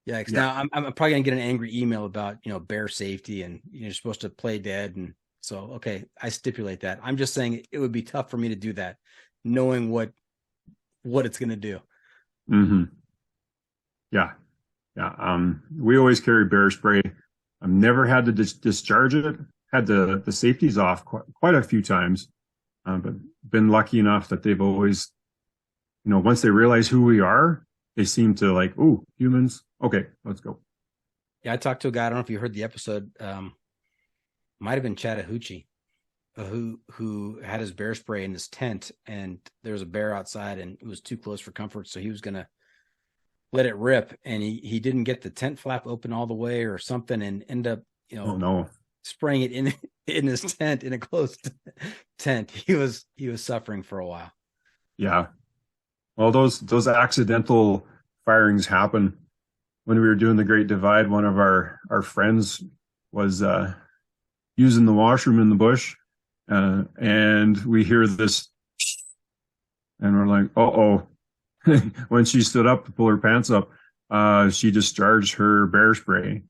Yeah. Now I'm probably gonna get an angry email about bear safety, and you're supposed to play dead, and so okay, I stipulate that. I'm just saying it would be tough for me to do that, knowing what it's gonna do. Mm-hmm. Yeah. We always carry bear spray. I've never had to discharge it. Had the safeties off quite a few times, but been lucky enough that they've always, once they realize who we are, they seem to like, oh, humans. Okay, let's go. Yeah, I talked to a guy. I don't know if you heard the episode. Might have been Chattahoochee, who had his bear spray in his tent, and there was a bear outside, and it was too close for comfort, so he was gonna let it rip, and he didn't get the tent flap open all the way or something, and end up Oh no. spraying it in his tent, in a closed tent. He was suffering for a while. Yeah. Well, those accidental firings happen. When we were doing the Great Divide, one of our friends was using the washroom in the bush, and we hear this, and we're like, uh-oh. When she stood up to pull her pants up, she discharged her bear spray.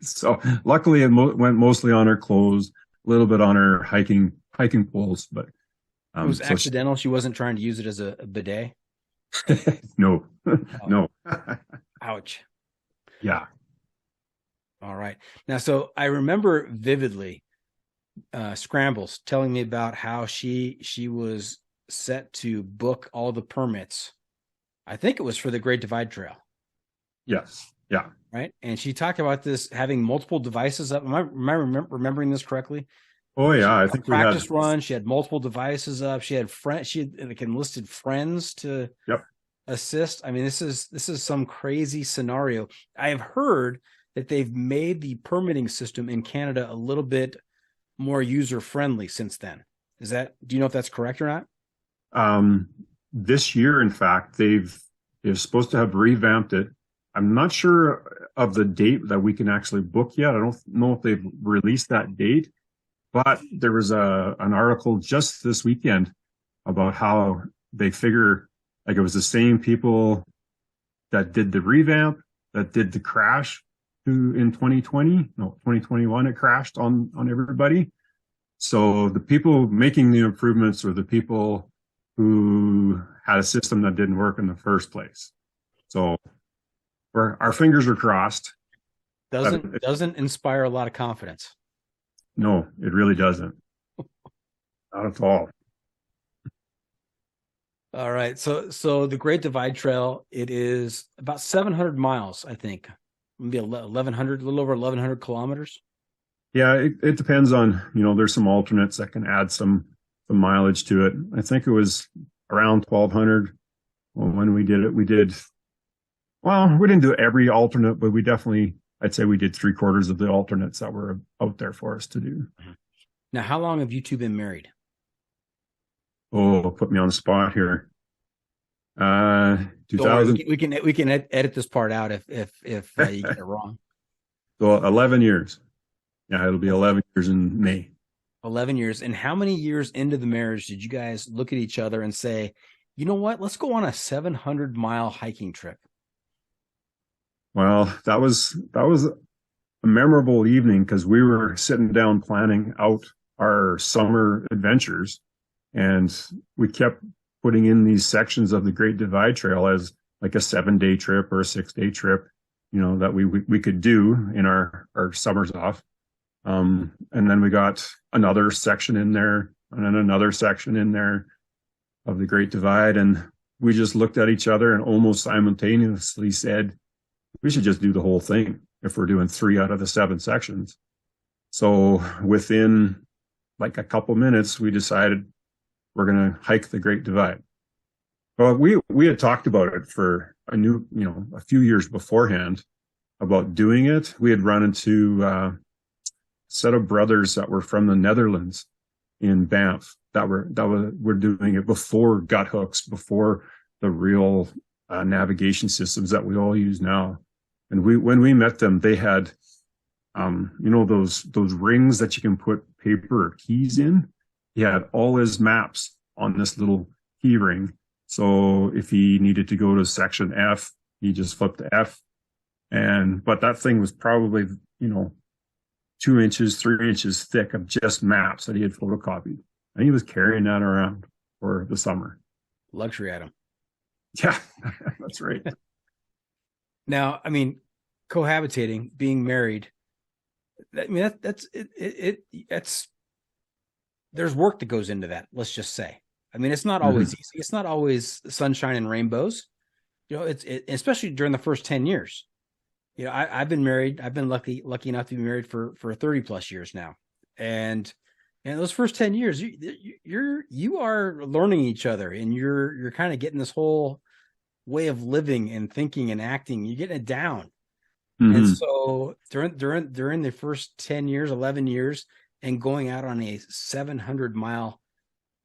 So luckily it went mostly on her clothes, a little bit on her hiking poles, but it was accidental. She wasn't trying to use it as a bidet. No. No. Ouch. Yeah. All right. Now, so I remember vividly Scrambles telling me about how she was set to book all the permits. I think it was for the Great Divide Trail. Yes. Yeah. Right. And she talked about this having multiple devices up. Am I remembering this correctly? Oh yeah. I think practice run. She had multiple devices up. She had like enlisted friends to assist. I mean, this is some crazy scenario. I have heard that they've made the permitting system in Canada a little bit more user friendly since then. Do you know if that's correct or not? This year, in fact, they're supposed to have revamped it. I'm not sure of the date that we can actually book yet. I don't know if they've released that date, but there was an article just this weekend about how they figure like it was the same people that did the revamp, that did the crash in 2021, it crashed on everybody. So the people making the improvements were the people who had a system that didn't work in the first place. So our fingers are crossed. Doesn't inspire a lot of confidence. No, it really doesn't. Not at all. All right. So the Great Divide Trail, it is about 700 miles, I think. Maybe 1,100, a little over 1,100 kilometers. Yeah, it depends on, there's some alternates that can add some mileage to it. I think it was around 1,200. Well, when we did it, we didn't do every alternate, but I'd say we did 3/4 of the alternates that were out there for us to do. Now, how long have you two been married? Oh, put me on the spot here. 2000. We can edit this part out if you get it wrong. So 11 years. Yeah, it'll be 11 years in May. 11 years. And how many years into the marriage did you guys look at each other and say, you know what, let's go on a 700-mile hiking trip? Well, that was a memorable evening because we were sitting down planning out our summer adventures, and we kept putting in these sections of the Great Divide Trail as like a 7-day trip or a 6-day trip, that we could do in our summers off. And then we got another section in there and then another section in there of the Great Divide. And we just looked at each other and almost simultaneously said, we should just do the whole thing if we're doing 3 out of the 7 sections. So within like a couple minutes, we decided we're going to hike the Great Divide. Well, we had talked about it for a few years beforehand about doing it. We had run into a set of brothers that were from the Netherlands in Banff that were doing it before gut hooks, before the real navigation systems that we all use now. And when we met them, they had those rings that you can put paper or keys in. He had all his maps on this little key ring. So if he needed to go to section F, he just flipped F. But that thing was probably, 2 inches, 3 inches thick of just maps that he had photocopied. And he was carrying that around for the summer. Luxury item. Yeah, that's right. Now, I mean, cohabitating, being married, I mean, that's there's work that goes into that. Let's just say. I mean, it's not always easy. It's not always sunshine and rainbows. It's especially during the first 10 years. I've been married. I've been lucky enough to be married for 30 plus years now. And those first 10 years, you are learning each other, and you're kind of getting this whole way of living and thinking and acting. You're getting it down. And so during the first 10 years, 11 years, and going out on a 700-mile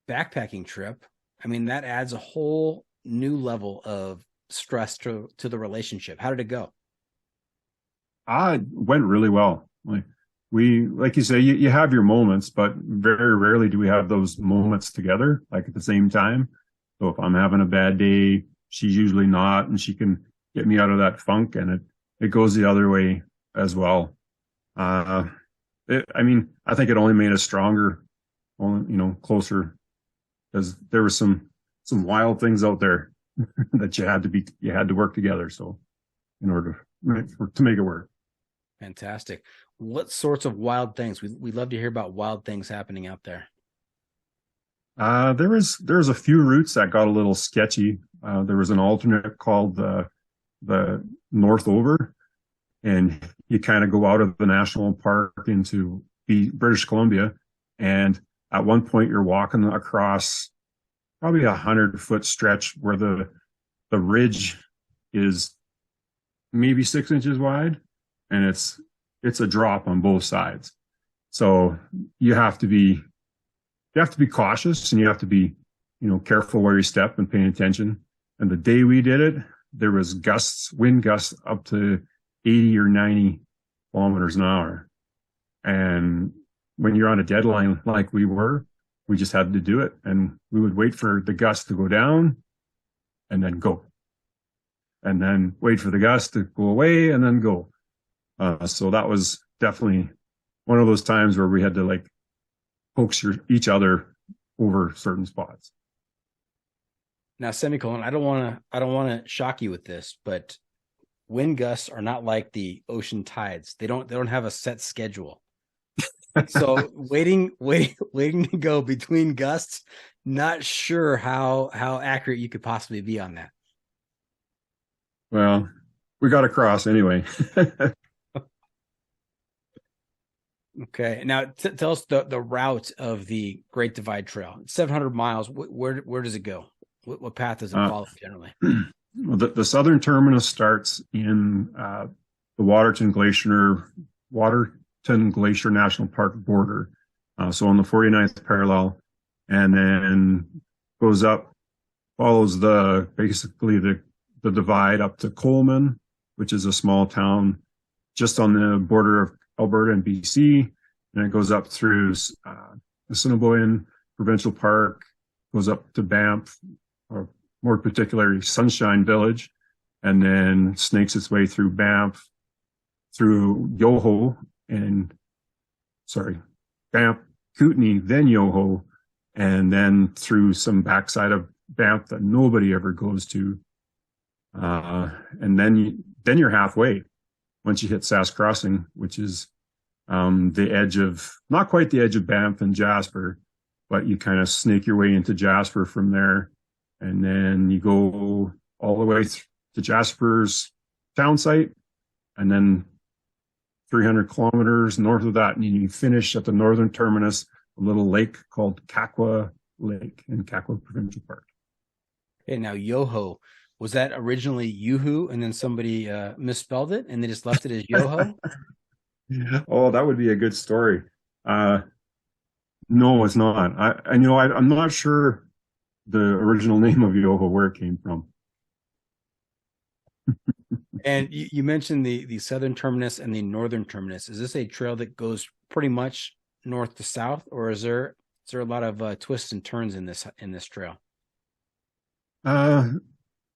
backpacking trip, I mean, that adds a whole new level of stress to the relationship. How did it go? It went really well. Like you say, you have your moments, but very rarely do we have those moments together, like at the same time. So if I'm having a bad day, she's usually not, and she can get me out of that funk, and it goes the other way as well. I think it only made us stronger, closer, because there were some wild things out there that you had to work together. So in order to make it work. Fantastic. What sorts of wild things? We'd love to hear about wild things happening out there. There's a few routes that got a little sketchy. There was an alternate called the North Over, and you kind of go out of the national park into British Columbia, and at one point you're walking across probably 100-foot stretch where the ridge is maybe 6 inches wide, and it's a drop on both sides. So you have to be cautious, and you have to be, careful where you step and paying attention. And the day we did it, there was wind gusts up to 80 or 90 kilometers an hour. And when you're on a deadline like we were, we just had to do it. And we would wait for the gust to go down and then go. And then wait for the gust to go away and then go. So that was definitely one of those times where we had to coax each other over certain spots. Now, semicolon, I don't want to shock you with this, but wind gusts are not like the ocean tides. They don't have a set schedule. So waiting to go between gusts, not sure how accurate you could possibly be on that. Well, we got across anyway. Okay. Now tell us the route of the Great Divide Trail. 700 miles. Where does it go? What path does it follow generally? Well, the southern terminus starts in the Waterton Glacier National Park border. So on the 49th parallel, and then goes up, follows basically the divide up to Coleman, which is a small town just on the border of Alberta and BC, and it goes up through Assiniboine Provincial Park, goes up to Banff, or more particularly Sunshine Village, and then snakes its way through Banff, through Banff, Kootenay, then Yoho, and then through some backside of Banff that nobody ever goes to. And then you're halfway once you hit Sask Crossing, which is not quite the edge of Banff and Jasper, but you kind of snake your way into Jasper from there. And then you go all the way to Jasper's town site, and then 300 kilometers north of that, and you finish at the northern terminus, a little lake called Kakwa Lake in Kakwa Provincial Park. Okay, now Yoho, was that originally Yoo-hoo and then somebody misspelled it and they just left it as Yoho? Oh, that would be a good story. No, it's not. I'm not sure the original name of Yoho, where it came from. And you mentioned the southern terminus and the northern terminus. Is this a trail that goes pretty much north to south, or is there a lot of twists and turns in this trail?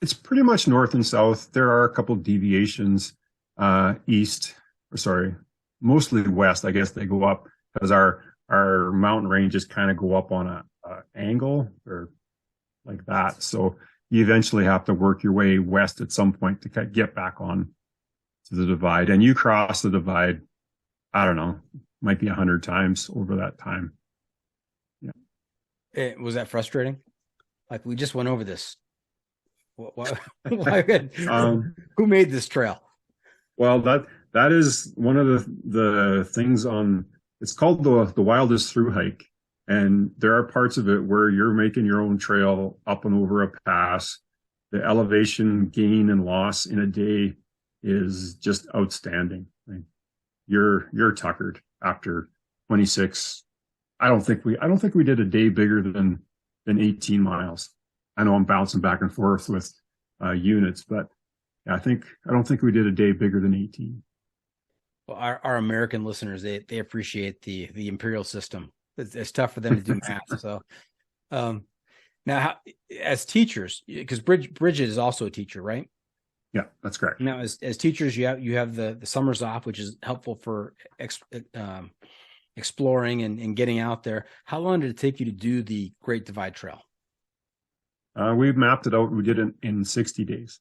It's pretty much north and south. There are a couple deviations mostly west. I guess they go up because our mountain ranges kind of go up on a angle or like that. So you eventually have to work your way west at some point to get back on to the divide. And you cross the divide, I don't know, might be 100 times over that time. Yeah. Was that frustrating? Like, we just went over this. Why, who made this trail? Well, that is one of the things on, it's called the wildest through hike. And there are parts of it where you're making your own trail up and over a pass. The elevation gain and loss in a day is just outstanding. Like, you're tuckered after 26. I don't think we did a day bigger than 18 miles. I know I'm bouncing back and forth with units, but I don't think we did a day bigger than 18. Well, our American listeners, they appreciate the imperial system. It's tough for them to do math. So, now, as teachers, because Brigid is also a teacher, right? Yeah, that's correct. Now, as teachers, you have the summers off, which is helpful for exploring and getting out there. How long did it take you to do the Great Divide Trail? We mapped it out. We did it in 60 days.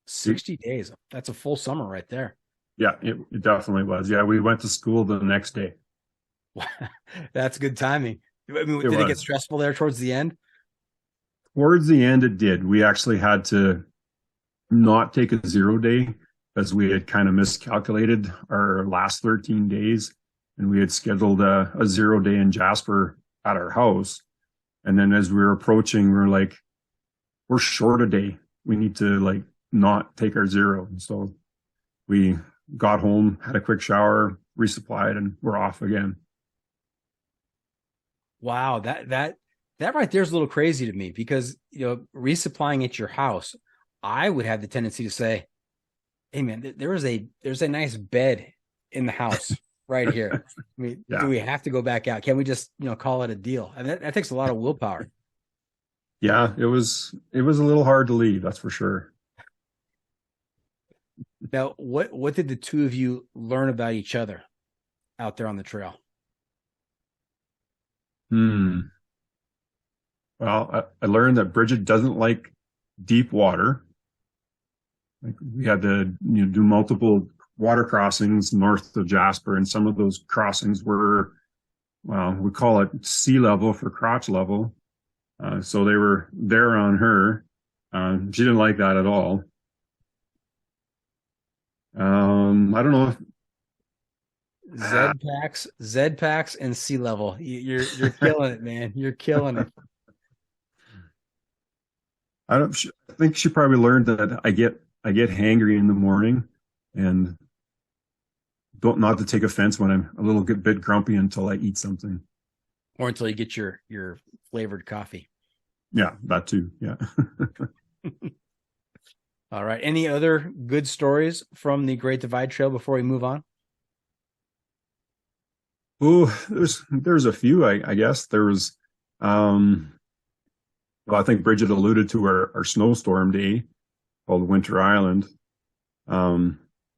60 days. That's a full summer right there. Yeah, it definitely was. Yeah, we went to school the next day. That's good timing. I mean, did it get stressful there towards the end? Towards the end, it did. We actually had to not take a 0 day because we had kind of miscalculated our last 13 days. And we had scheduled a 0 day in Jasper at our house. And then as we were approaching, we were like, we're short a day. We need to not take our 0. And so we got home, had a quick shower, resupplied, and we're off again. Wow, that right there is a little crazy to me because, resupplying at your house, I would have the tendency to say, hey man, there's a nice bed in the house right here. I mean, yeah. Do we have to go back out? Can we just, call it a deal? And that takes a lot of willpower. Yeah, it was a little hard to leave. That's for sure. Now, what did the two of you learn about each other out there on the trail? Well, I learned that Brigid doesn't like deep water. Like, we had to do multiple water crossings north of Jasper, and some of those crossings were, well, we call it sea level for crotch level. So they were there on her. She didn't like that at all. I don't know if Zed Packs and sea level. You're killing it, man. You're killing it. I think she probably learned that I get hangry in the morning, and not to take offense when I'm a little bit grumpy until I eat something, or until you get your flavored coffee. Yeah, that too. Yeah. All right. Any other good stories from the Great Divide Trail before we move on? Oh, there's a few, I guess. There was, well, I think Brigid alluded to our snowstorm day called Winter Island. So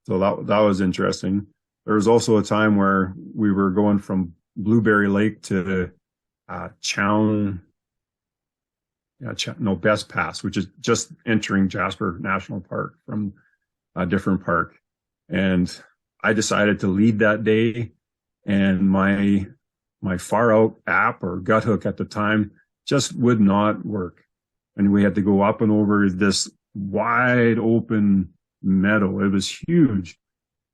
that was interesting. There was also a time where we were going from Blueberry Lake to Best Pass, which is just entering Jasper National Park from a different park. And I decided to lead that day, and my far out app or gut hook at the time just would not work. And we had to go up and over this wide open meadow. It was huge,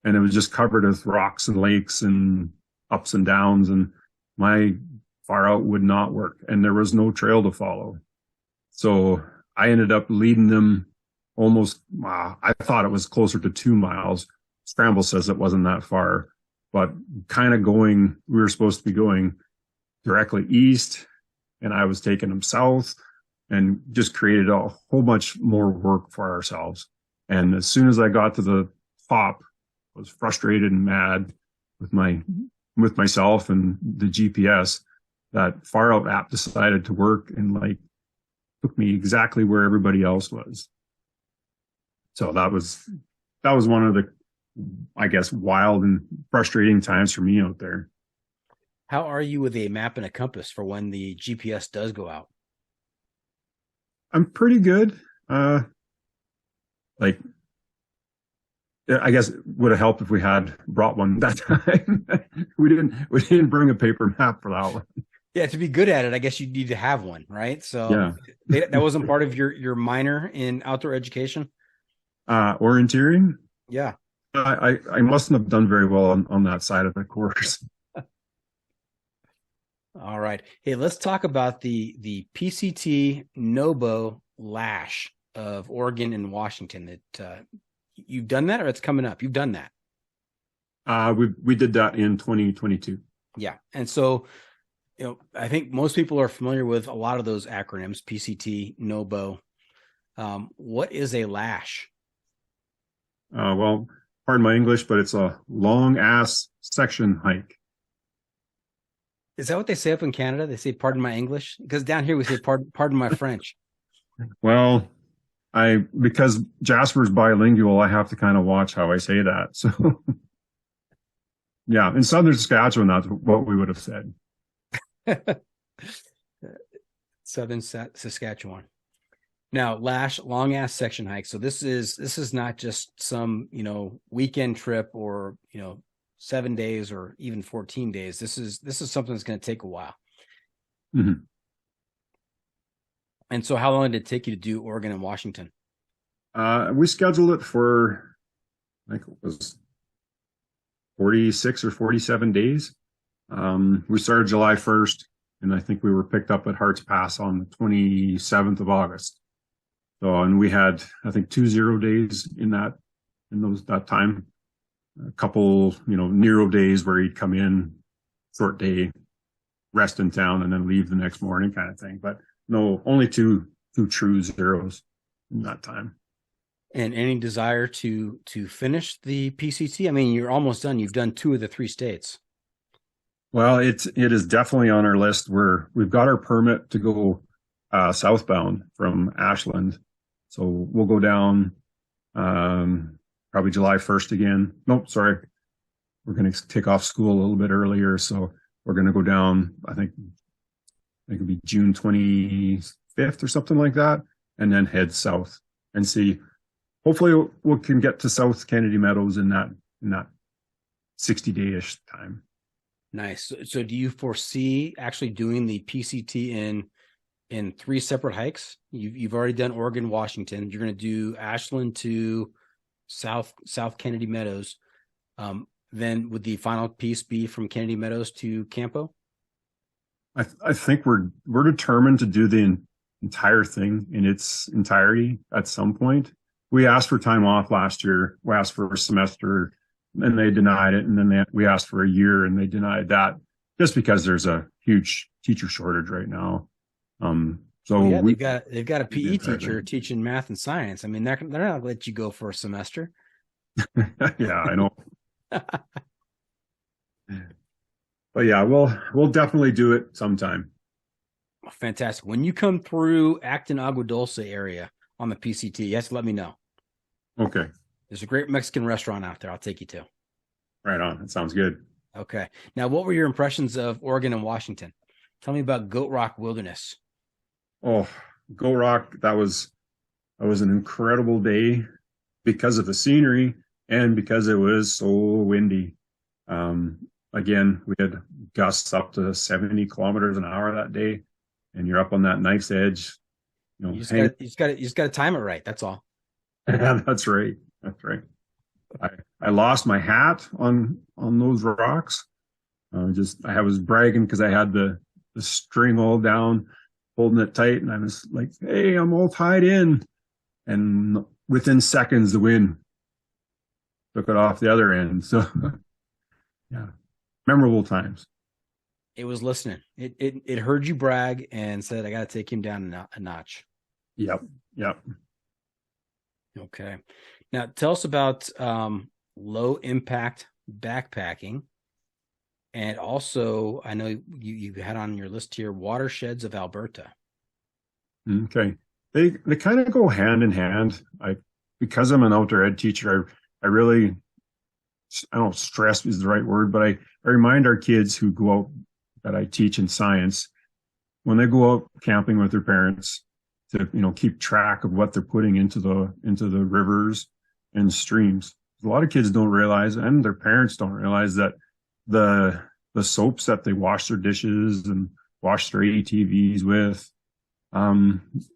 and it was just covered with rocks and lakes and ups and downs. And my far out would not work, and there was no trail to follow. So I ended up leading them almost, I thought it was closer to 2 miles. Scrambles says it wasn't that far, but kind of we were supposed to be going directly east, and I was taking them south, and just created a whole bunch more work for ourselves. And as soon as I got to the top, I was frustrated and mad with myself and the GPS. That far out app decided to work and like took me exactly where everybody else was. So that was one of the, I guess, wild and frustrating times for me out there. How are you with a map and a compass for when the GPS does go out? I'm pretty good. Like, I guess it would have helped if we had brought one that time. we didn't bring a paper map for that one. Yeah, to be good at it, I guess you need to have one, right? So yeah. That wasn't part of your minor in outdoor education? Orienteering? Yeah. I mustn't have done very well on that side of the course. All right. Hey, let's talk about the PCT NOBO LASH of Oregon and Washington. That you've done that, or it's coming up? You've done that. We did that in 2022. Yeah. And so, I think most people are familiar with a lot of those acronyms, PCT, NOBO. What is a LASH? Well, pardon my English, but it's a long ass section hike. Is that what they say up in Canada? They say, pardon my English? Because down here we say, pardon my French. Well, because Jasper's bilingual, I have to kind of watch how I say that. So yeah, in Southern Saskatchewan, that's what we would have said. Southern Saskatchewan. Now, LASH, long ass section hike. So this is not just some, weekend trip or, 7 days or even 14 days. This is something that's going to take a while. Mm-hmm. And so how long did it take you to do Oregon and Washington? We scheduled it for, I think it was 46 or 47 days. We started July 1st, and I think we were picked up at Harts Pass on the 27th of August. So, and we had, I think, 2 0 days in that time. A couple, Nero days where he'd come in, short day, rest in town, and then leave the next morning kind of thing. But no, only two true zeros in that time. And any desire to finish the PCT? I mean, you're almost done. You've done 2 of the 3 states. Well, it is definitely on our list. We've got our permit to go southbound from Ashland. So we'll go down probably July 1st again. Nope, sorry. We're going to kick off school a little bit earlier. So we're going to go down, I think it'll be June 25th or something like that, and then head south and see. Hopefully we can get to South Kennedy Meadows in that 60-day-ish time. Nice. So do you foresee actually doing the PCT in 3 separate hikes? You've already done Oregon, Washington. You're going to do Ashland to South Kennedy Meadows. Then would the final piece be from Kennedy Meadows to Campo? I think we're determined to do the entire thing in its entirety at some point. We asked for time off last year. We asked for a semester, and they denied it. And then we asked for a year, and they denied that, just because there's a huge teacher shortage right now. So yeah, they've got a PE teacher teaching math and science. I mean, they're not going to let you go for a semester. Yeah, I know. But yeah, we'll definitely do it sometime. Fantastic. When you come through Acton, Agua Dulce area on the PCT, you have to let me know. Okay. There's a great Mexican restaurant out there. I'll take you to. Right on. That sounds good. Okay. Now, what were your impressions of Oregon and Washington? Tell me about Goat Rock Wilderness. Oh, Goat Rock. That was an incredible day because of the scenery and because it was so windy. Again, we had gusts up to 70 kilometers an hour that day, and you're up on that knife's edge. You just got to time it right. That's all. Yeah, that's right. That's right. I lost my hat on those rocks. I was bragging because I had the the string all down, holding it tight. And I was like, hey, I'm all tied in. And within seconds, the wind took it off the other end. So, yeah, memorable times. It was listening. It heard you brag and said, I got to take him down a notch. Yep. Okay. Now tell us about low impact backpacking. And also, I know you had on your list here, watersheds of Alberta. Okay. They kind of go hand in hand. Because I'm an outdoor ed teacher, I really, I don't know, stress is the right word, but I remind our kids who go out that I teach in science, when they go out camping with their parents, to keep track of what they're putting into the rivers and streams. A lot of kids don't realize, and their parents don't realize, that the soaps that they wash their dishes and wash their ATVs with,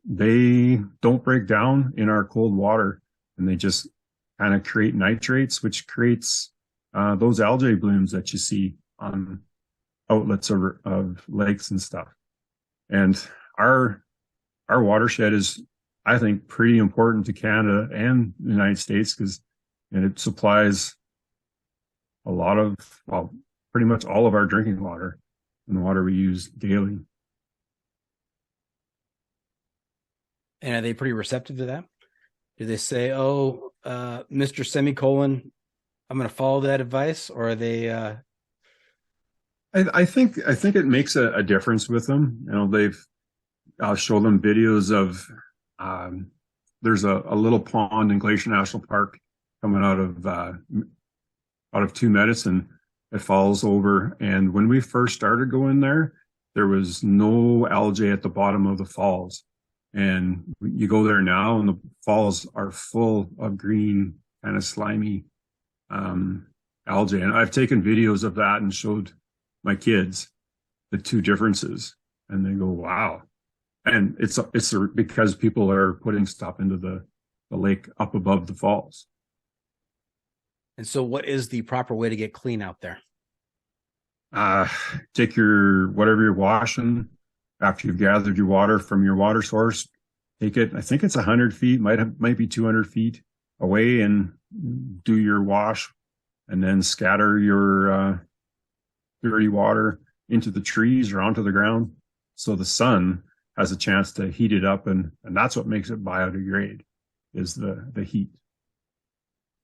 they don't break down in our cold water, and they just kind of create nitrates, which creates those algae blooms that you see on outlets of lakes and stuff. And our watershed is, I think, pretty important to Canada and the United States, because it supplies a lot of, pretty much all of our drinking water and the water we use daily. And are they pretty receptive to that? Do they say, Mr. Semicolon, I'm going to follow that advice? Or are they... I think it makes a difference with them. I'll show them videos of, there's a little pond in Glacier National Park coming out of Two Medicine. It falls over. And when we first started going there was no algae at the bottom of the falls. And you go there now and the falls are full of green, kind of slimy, algae. And I've taken videos of that and showed my kids the two differences, and they go, wow. And it's because people are putting stuff into the lake up above the falls. And so what is the proper way to get clean out there? Take whatever you're washing, after you've gathered your water from your water source, take it, I think it's 100 feet, might be 200 feet away, and do your wash, and then scatter your dirty water into the trees or onto the ground, so the sun has a chance to heat it up, and that's what makes it biodegrade, is the heat.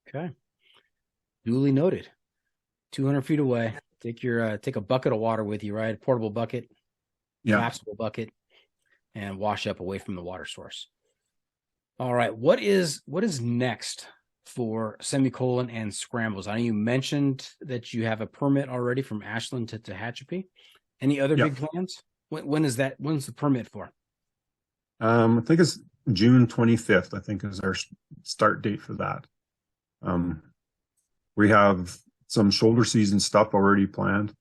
Okay. Duly noted. 200 feet away. Take a bucket of water with you, right? A portable bucket, collapsible bucket, and wash up away from the water source. All right. What is next for Semicolon and Scrambles? I know you mentioned that you have a permit already from Ashland to Tehachapi. Any other big plans? When's the permit for? I think it's June 25th, I think, is our start date for that. We have some shoulder season stuff already planned.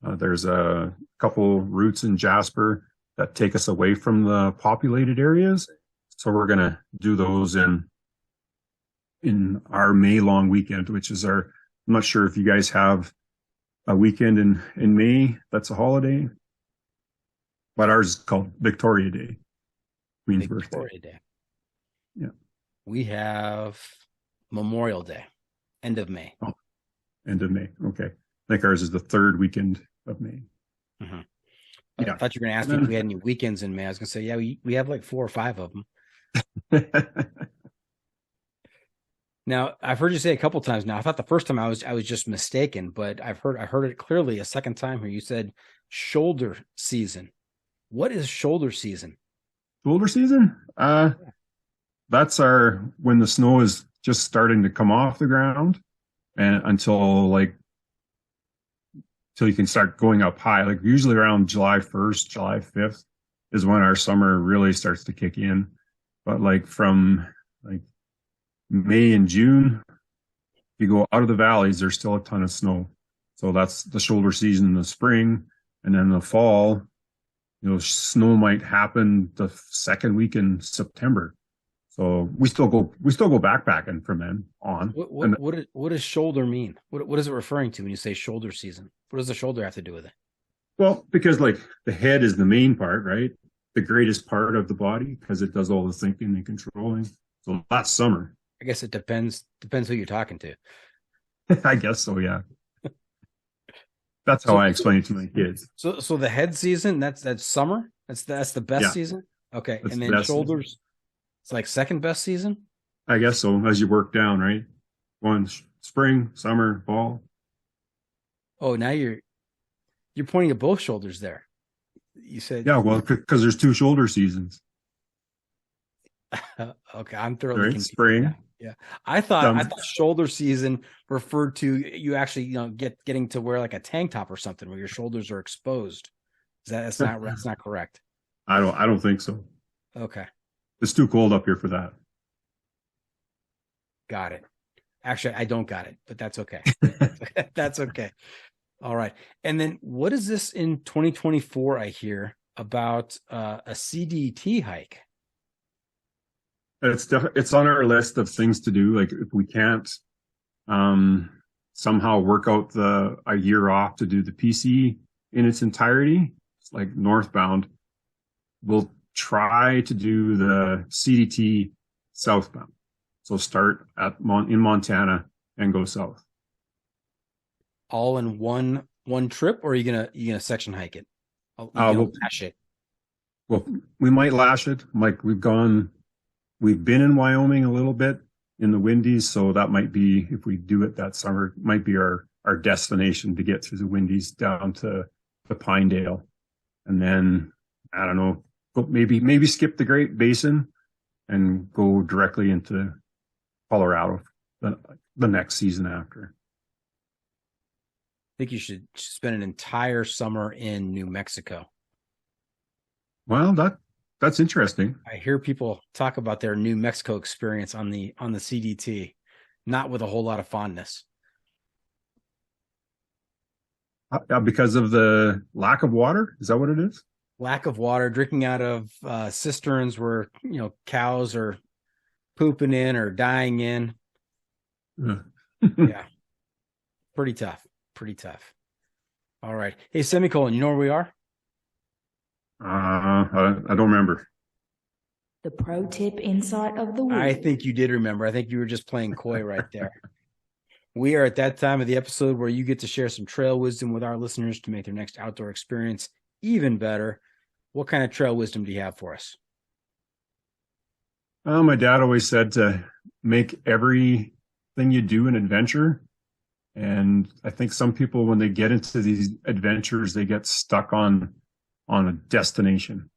There's a couple routes in Jasper that take us away from the populated areas. So we're going to do those in our May long weekend, which is I'm not sure if you guys have a weekend in May that's a holiday, but ours is called Victoria Day, Queen's birthday. Day. Yeah. We have Memorial Day, end of May. Oh, end of May. Okay. I think ours is the third weekend of May. Mm-hmm. I thought you were going to ask me if we had any weekends in May. I was going to say, we have like 4 or 5 of them. Now, I've heard you say a couple times now. I thought the first time I was just mistaken, but I heard it clearly a second time here. You said shoulder season. What is shoulder season? Shoulder season? That's when the snow is just starting to come off the ground, and until you can start going up high. Like usually around July 1st, July 5th is when our summer really starts to kick in. But from May and June, if you go out of the valleys, there's still a ton of snow. So that's the shoulder season in the spring. And then the fall, snow might happen the second week in September. So we still go backpacking from then on. What does shoulder mean? What is it referring to when you say shoulder season? What does the shoulder have to do with it? Well, because like the head is the main part, right? The greatest part of the body because it does all the thinking and controlling. So that's summer. I guess it depends who you're talking to. I guess so, yeah. That's how So I explain it to my kids. so the head season, that's summer? That's the best Yeah, season? Okay. that's And the then best season. shoulders, it's like second best season? I guess so, as you work down, right? One spring, summer, fall. Oh, now you're pointing at both shoulders there. You said Yeah, well, because there's 2 shoulder seasons, okay, I'm thoroughly right? confused. Spring. Yeah. I thought shoulder season referred to you actually, getting to wear like a tank top or something where your shoulders are exposed. That's not correct. I don't think so. Okay. It's too cold up here for that. Got it. Actually, I don't got it, but that's okay. That's okay. All right. And then what is this in 2024 I hear about a CDT hike? It's on our list of things to do. Like if we can't somehow work out a year off to do the PC in its entirety, it's like northbound, we'll try to do the CDT southbound. So start in Montana and go south. All in one trip, or are you gonna section hike it? We'll lash it. Well, we might lash it. Like we've been in Wyoming a little bit in the Windies, so that might be, if we do it that summer, might be our destination to get through the Windies down to Pinedale, and then I don't know, maybe skip the Great Basin and go directly into Colorado the next season after. I think you should spend an entire summer in New Mexico. Well, that's interesting. I hear people talk about their New Mexico experience on the CDT, not with a whole lot of fondness. Because of the lack of water? Is that what it is? Lack of water, drinking out of cisterns where cows are pooping in or dying in. Yeah, pretty tough. All right. Hey, semicolon, you know where we are? I don't remember. The pro tip insight of the week. I think you did remember. I think you were just playing coy right there. We are at that time of the episode where you get to share some trail wisdom with our listeners to make their next outdoor experience even better. What kind of trail wisdom do you have for us? My dad always said to make everything you do an adventure. And I think some people, when they get into these adventures, they get stuck on a destination.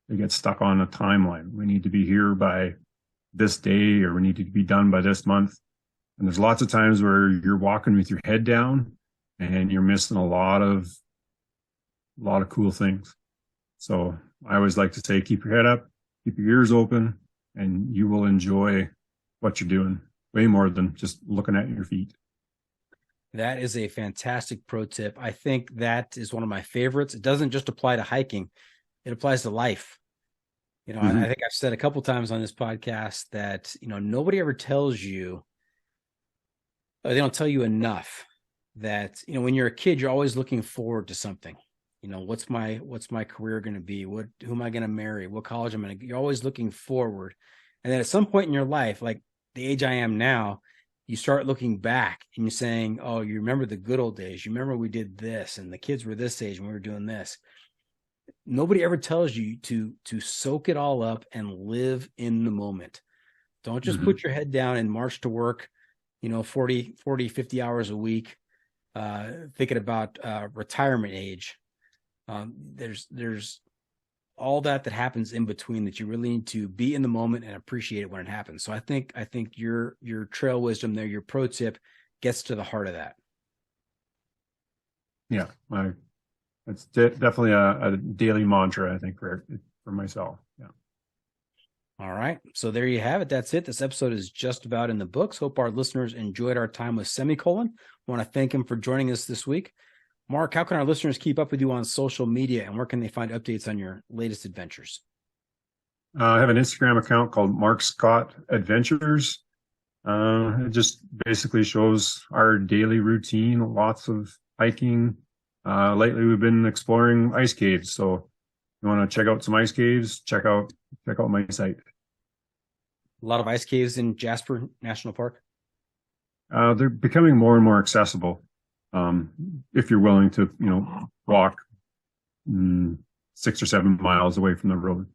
They get stuck on a timeline. We need to be here by this day, or we need to be done by this month. And there's lots of times where you're walking with your head down and you're missing a lot of cool things. So I always like to say, keep your head up, keep your ears open, and you will enjoy what you're doing way more than just looking at your feet. That is a fantastic pro tip. I think that is one of my favorites. It doesn't just apply to hiking. It applies to life. I think I've said a couple times on this podcast that, nobody ever tells you, or they don't tell you enough that, when you're a kid, you're always looking forward to something. What's my career going to be? Who am I going to marry? What college am I going to? You're always looking forward. And then at some point in your life, like the age I am now, you start looking back and you're saying, oh, you remember the good old days. You remember we did this and the kids were this age and we were doing this. Nobody ever tells you to soak it all up and live in the moment. Don't just put your head down and march to work, 40, 50 hours a week, thinking about retirement age. There's all that happens in between that you really need to be in the moment and appreciate it when it happens. So I think your trail wisdom there, your pro tip, gets to the heart of that. Yeah, it's definitely a daily mantra, I think, for myself. Yeah. All right. So there you have it. That's it. This episode is just about in the books. Hope our listeners enjoyed our time with Semicolon. I want to thank him for joining us this week. Mark, how can our listeners keep up with you on social media, and where can they find updates on your latest adventures? I have an Instagram account called Mark Scott Adventures. It just basically shows our daily routine, lots of hiking, lately we've been exploring ice caves. So if you want to check out some ice caves, check out my site. A lot of ice caves in Jasper National Park. They're becoming more and more accessible. If you're willing to, walk 6 or 7 miles away from the road.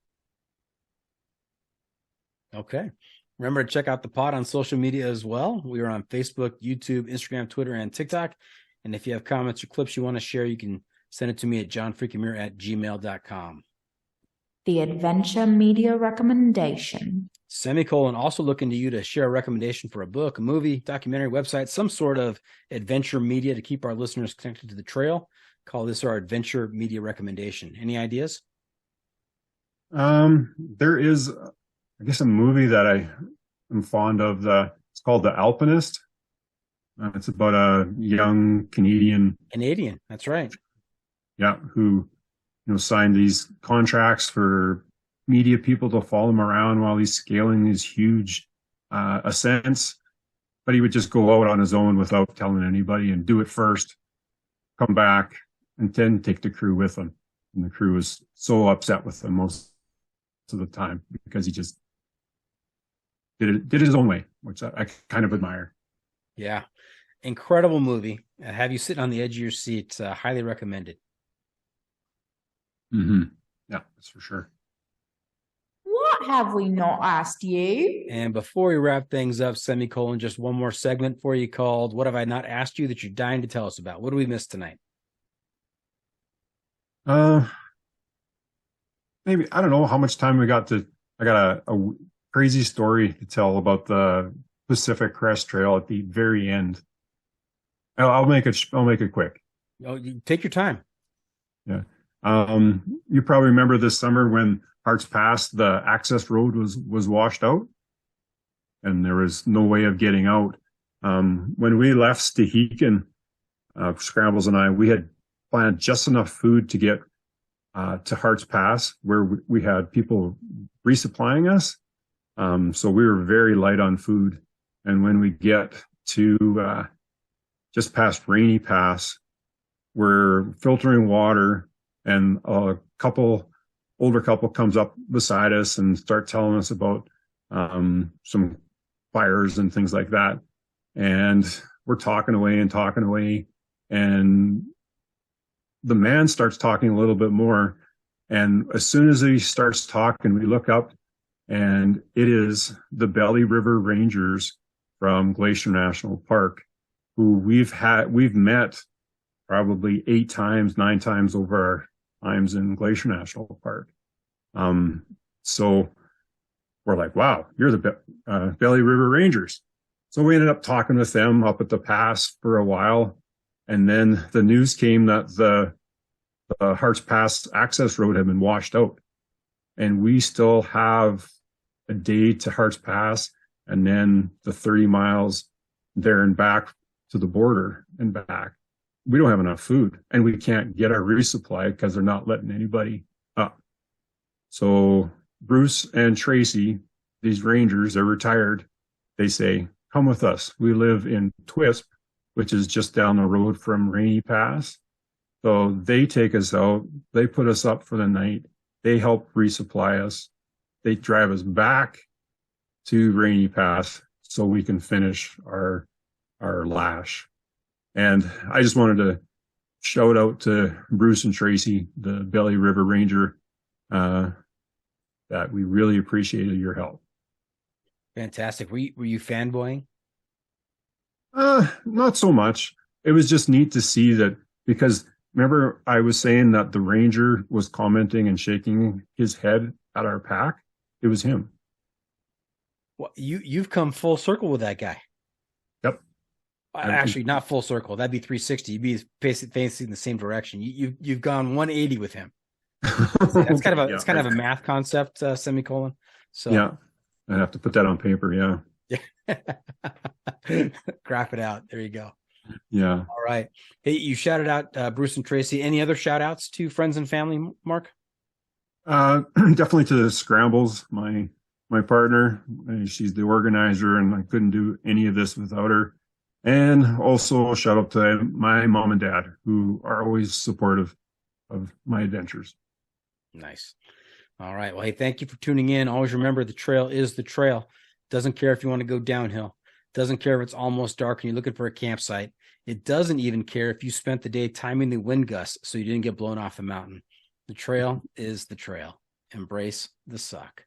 Okay. Remember to check out the pod on social media as well. We are on Facebook, YouTube, Instagram, Twitter, and TikTok. And if you have comments or clips you want to share, you can send it to me at johnfreakinmuir@gmail.com. The Adventure Media Recommendation. Semicolon, also looking to you to share a recommendation for a book, a movie, documentary, website, some sort of adventure media to keep our listeners connected to the trail. Call this our Adventure Media Recommendation. Any ideas? There is, I guess, a movie that I am fond of. It's called The Alpinist. It's about a young Canadian, that's right. Yeah, who signed these contracts for media people to follow him around while he's scaling these huge ascents. But he would just go out on his own without telling anybody and do it first, come back, and then take the crew with him. And the crew was so upset with him most of the time because he just did it his own way, which I kind of admire. Yeah. Incredible movie. Have you sitting on the edge of your seat. Highly recommended. Mm-hmm. Yeah, that's for sure. What have we not asked you? And before we wrap things up, semicolon, just one more segment for you called What Have I Not Asked You That You're Dying to Tell Us About? What do we miss tonight? Maybe, I don't know how much time we got I got a crazy story to tell about the Pacific Crest Trail at the very end. I'll make it quick. Oh, you take your time. Yeah. You probably remember this summer when Harts Pass, the access road was washed out and there was no way of getting out. When we left Stehekin, Scrambles and I, we had planned just enough food to get to Harts Pass, where we had people resupplying us. So we were very light on food. And when we get to just past Rainy Pass, we're filtering water, and a older couple comes up beside us and start telling us about some fires and things like that. And we're talking away, and the man starts talking a little bit more. And as soon as he starts talking, we look up, and it is the Belly River Rangers from Glacier National Park, who we've met probably 8 times, 9 times over our times in Glacier National Park. So we're like, wow, you're the Belly River Rangers. So we ended up talking with them up at the pass for a while. And then the news came that the Harts Pass access road had been washed out. And we still have a day to Harts Pass and then the 30 miles there and back to the border and back. We don't have enough food, and we can't get our resupply because they're not letting anybody up. So Bruce and Tracy, these rangers, they're retired. They say, come with us. We live in Twisp, which is just down the road from Rainy Pass. So they take us out. They put us up for the night. They help resupply us. They drive us back to Rainy Pass so we can finish our LASH. And I just wanted to shout out to Bruce and Tracy, the Belly River Ranger, that we really appreciated your help. Fantastic. Were you fanboying? Not so much. It was just neat to see that, because remember I was saying that the ranger was commenting and shaking his head at our pack? It was him. Well, you've come full circle with that guy. Yep. Actually, not full circle. That'd be 360. You'd be facing the same direction. You've gone 180 with him. That's kind of it's kind of a math concept, semicolon. So yeah, I'd have to put that on paper. Yeah. Graph it out. There you go. Yeah. All right. Hey, you shouted out Bruce and Tracy. Any other shout outs to friends and family, Mark? Definitely to Scrambles, my partner. She's the organizer, and I couldn't do any of this without her. And also shout out to my mom and dad, who are always supportive of my adventures. Nice. All right. Well, hey, thank you for tuning in. Always remember the trail is the trail. Doesn't care if you want to go downhill. Doesn't care if it's almost dark and you're looking for a campsite. It doesn't even care if you spent the day timing the wind gusts so you didn't get blown off the mountain. The trail is the trail. Embrace the suck.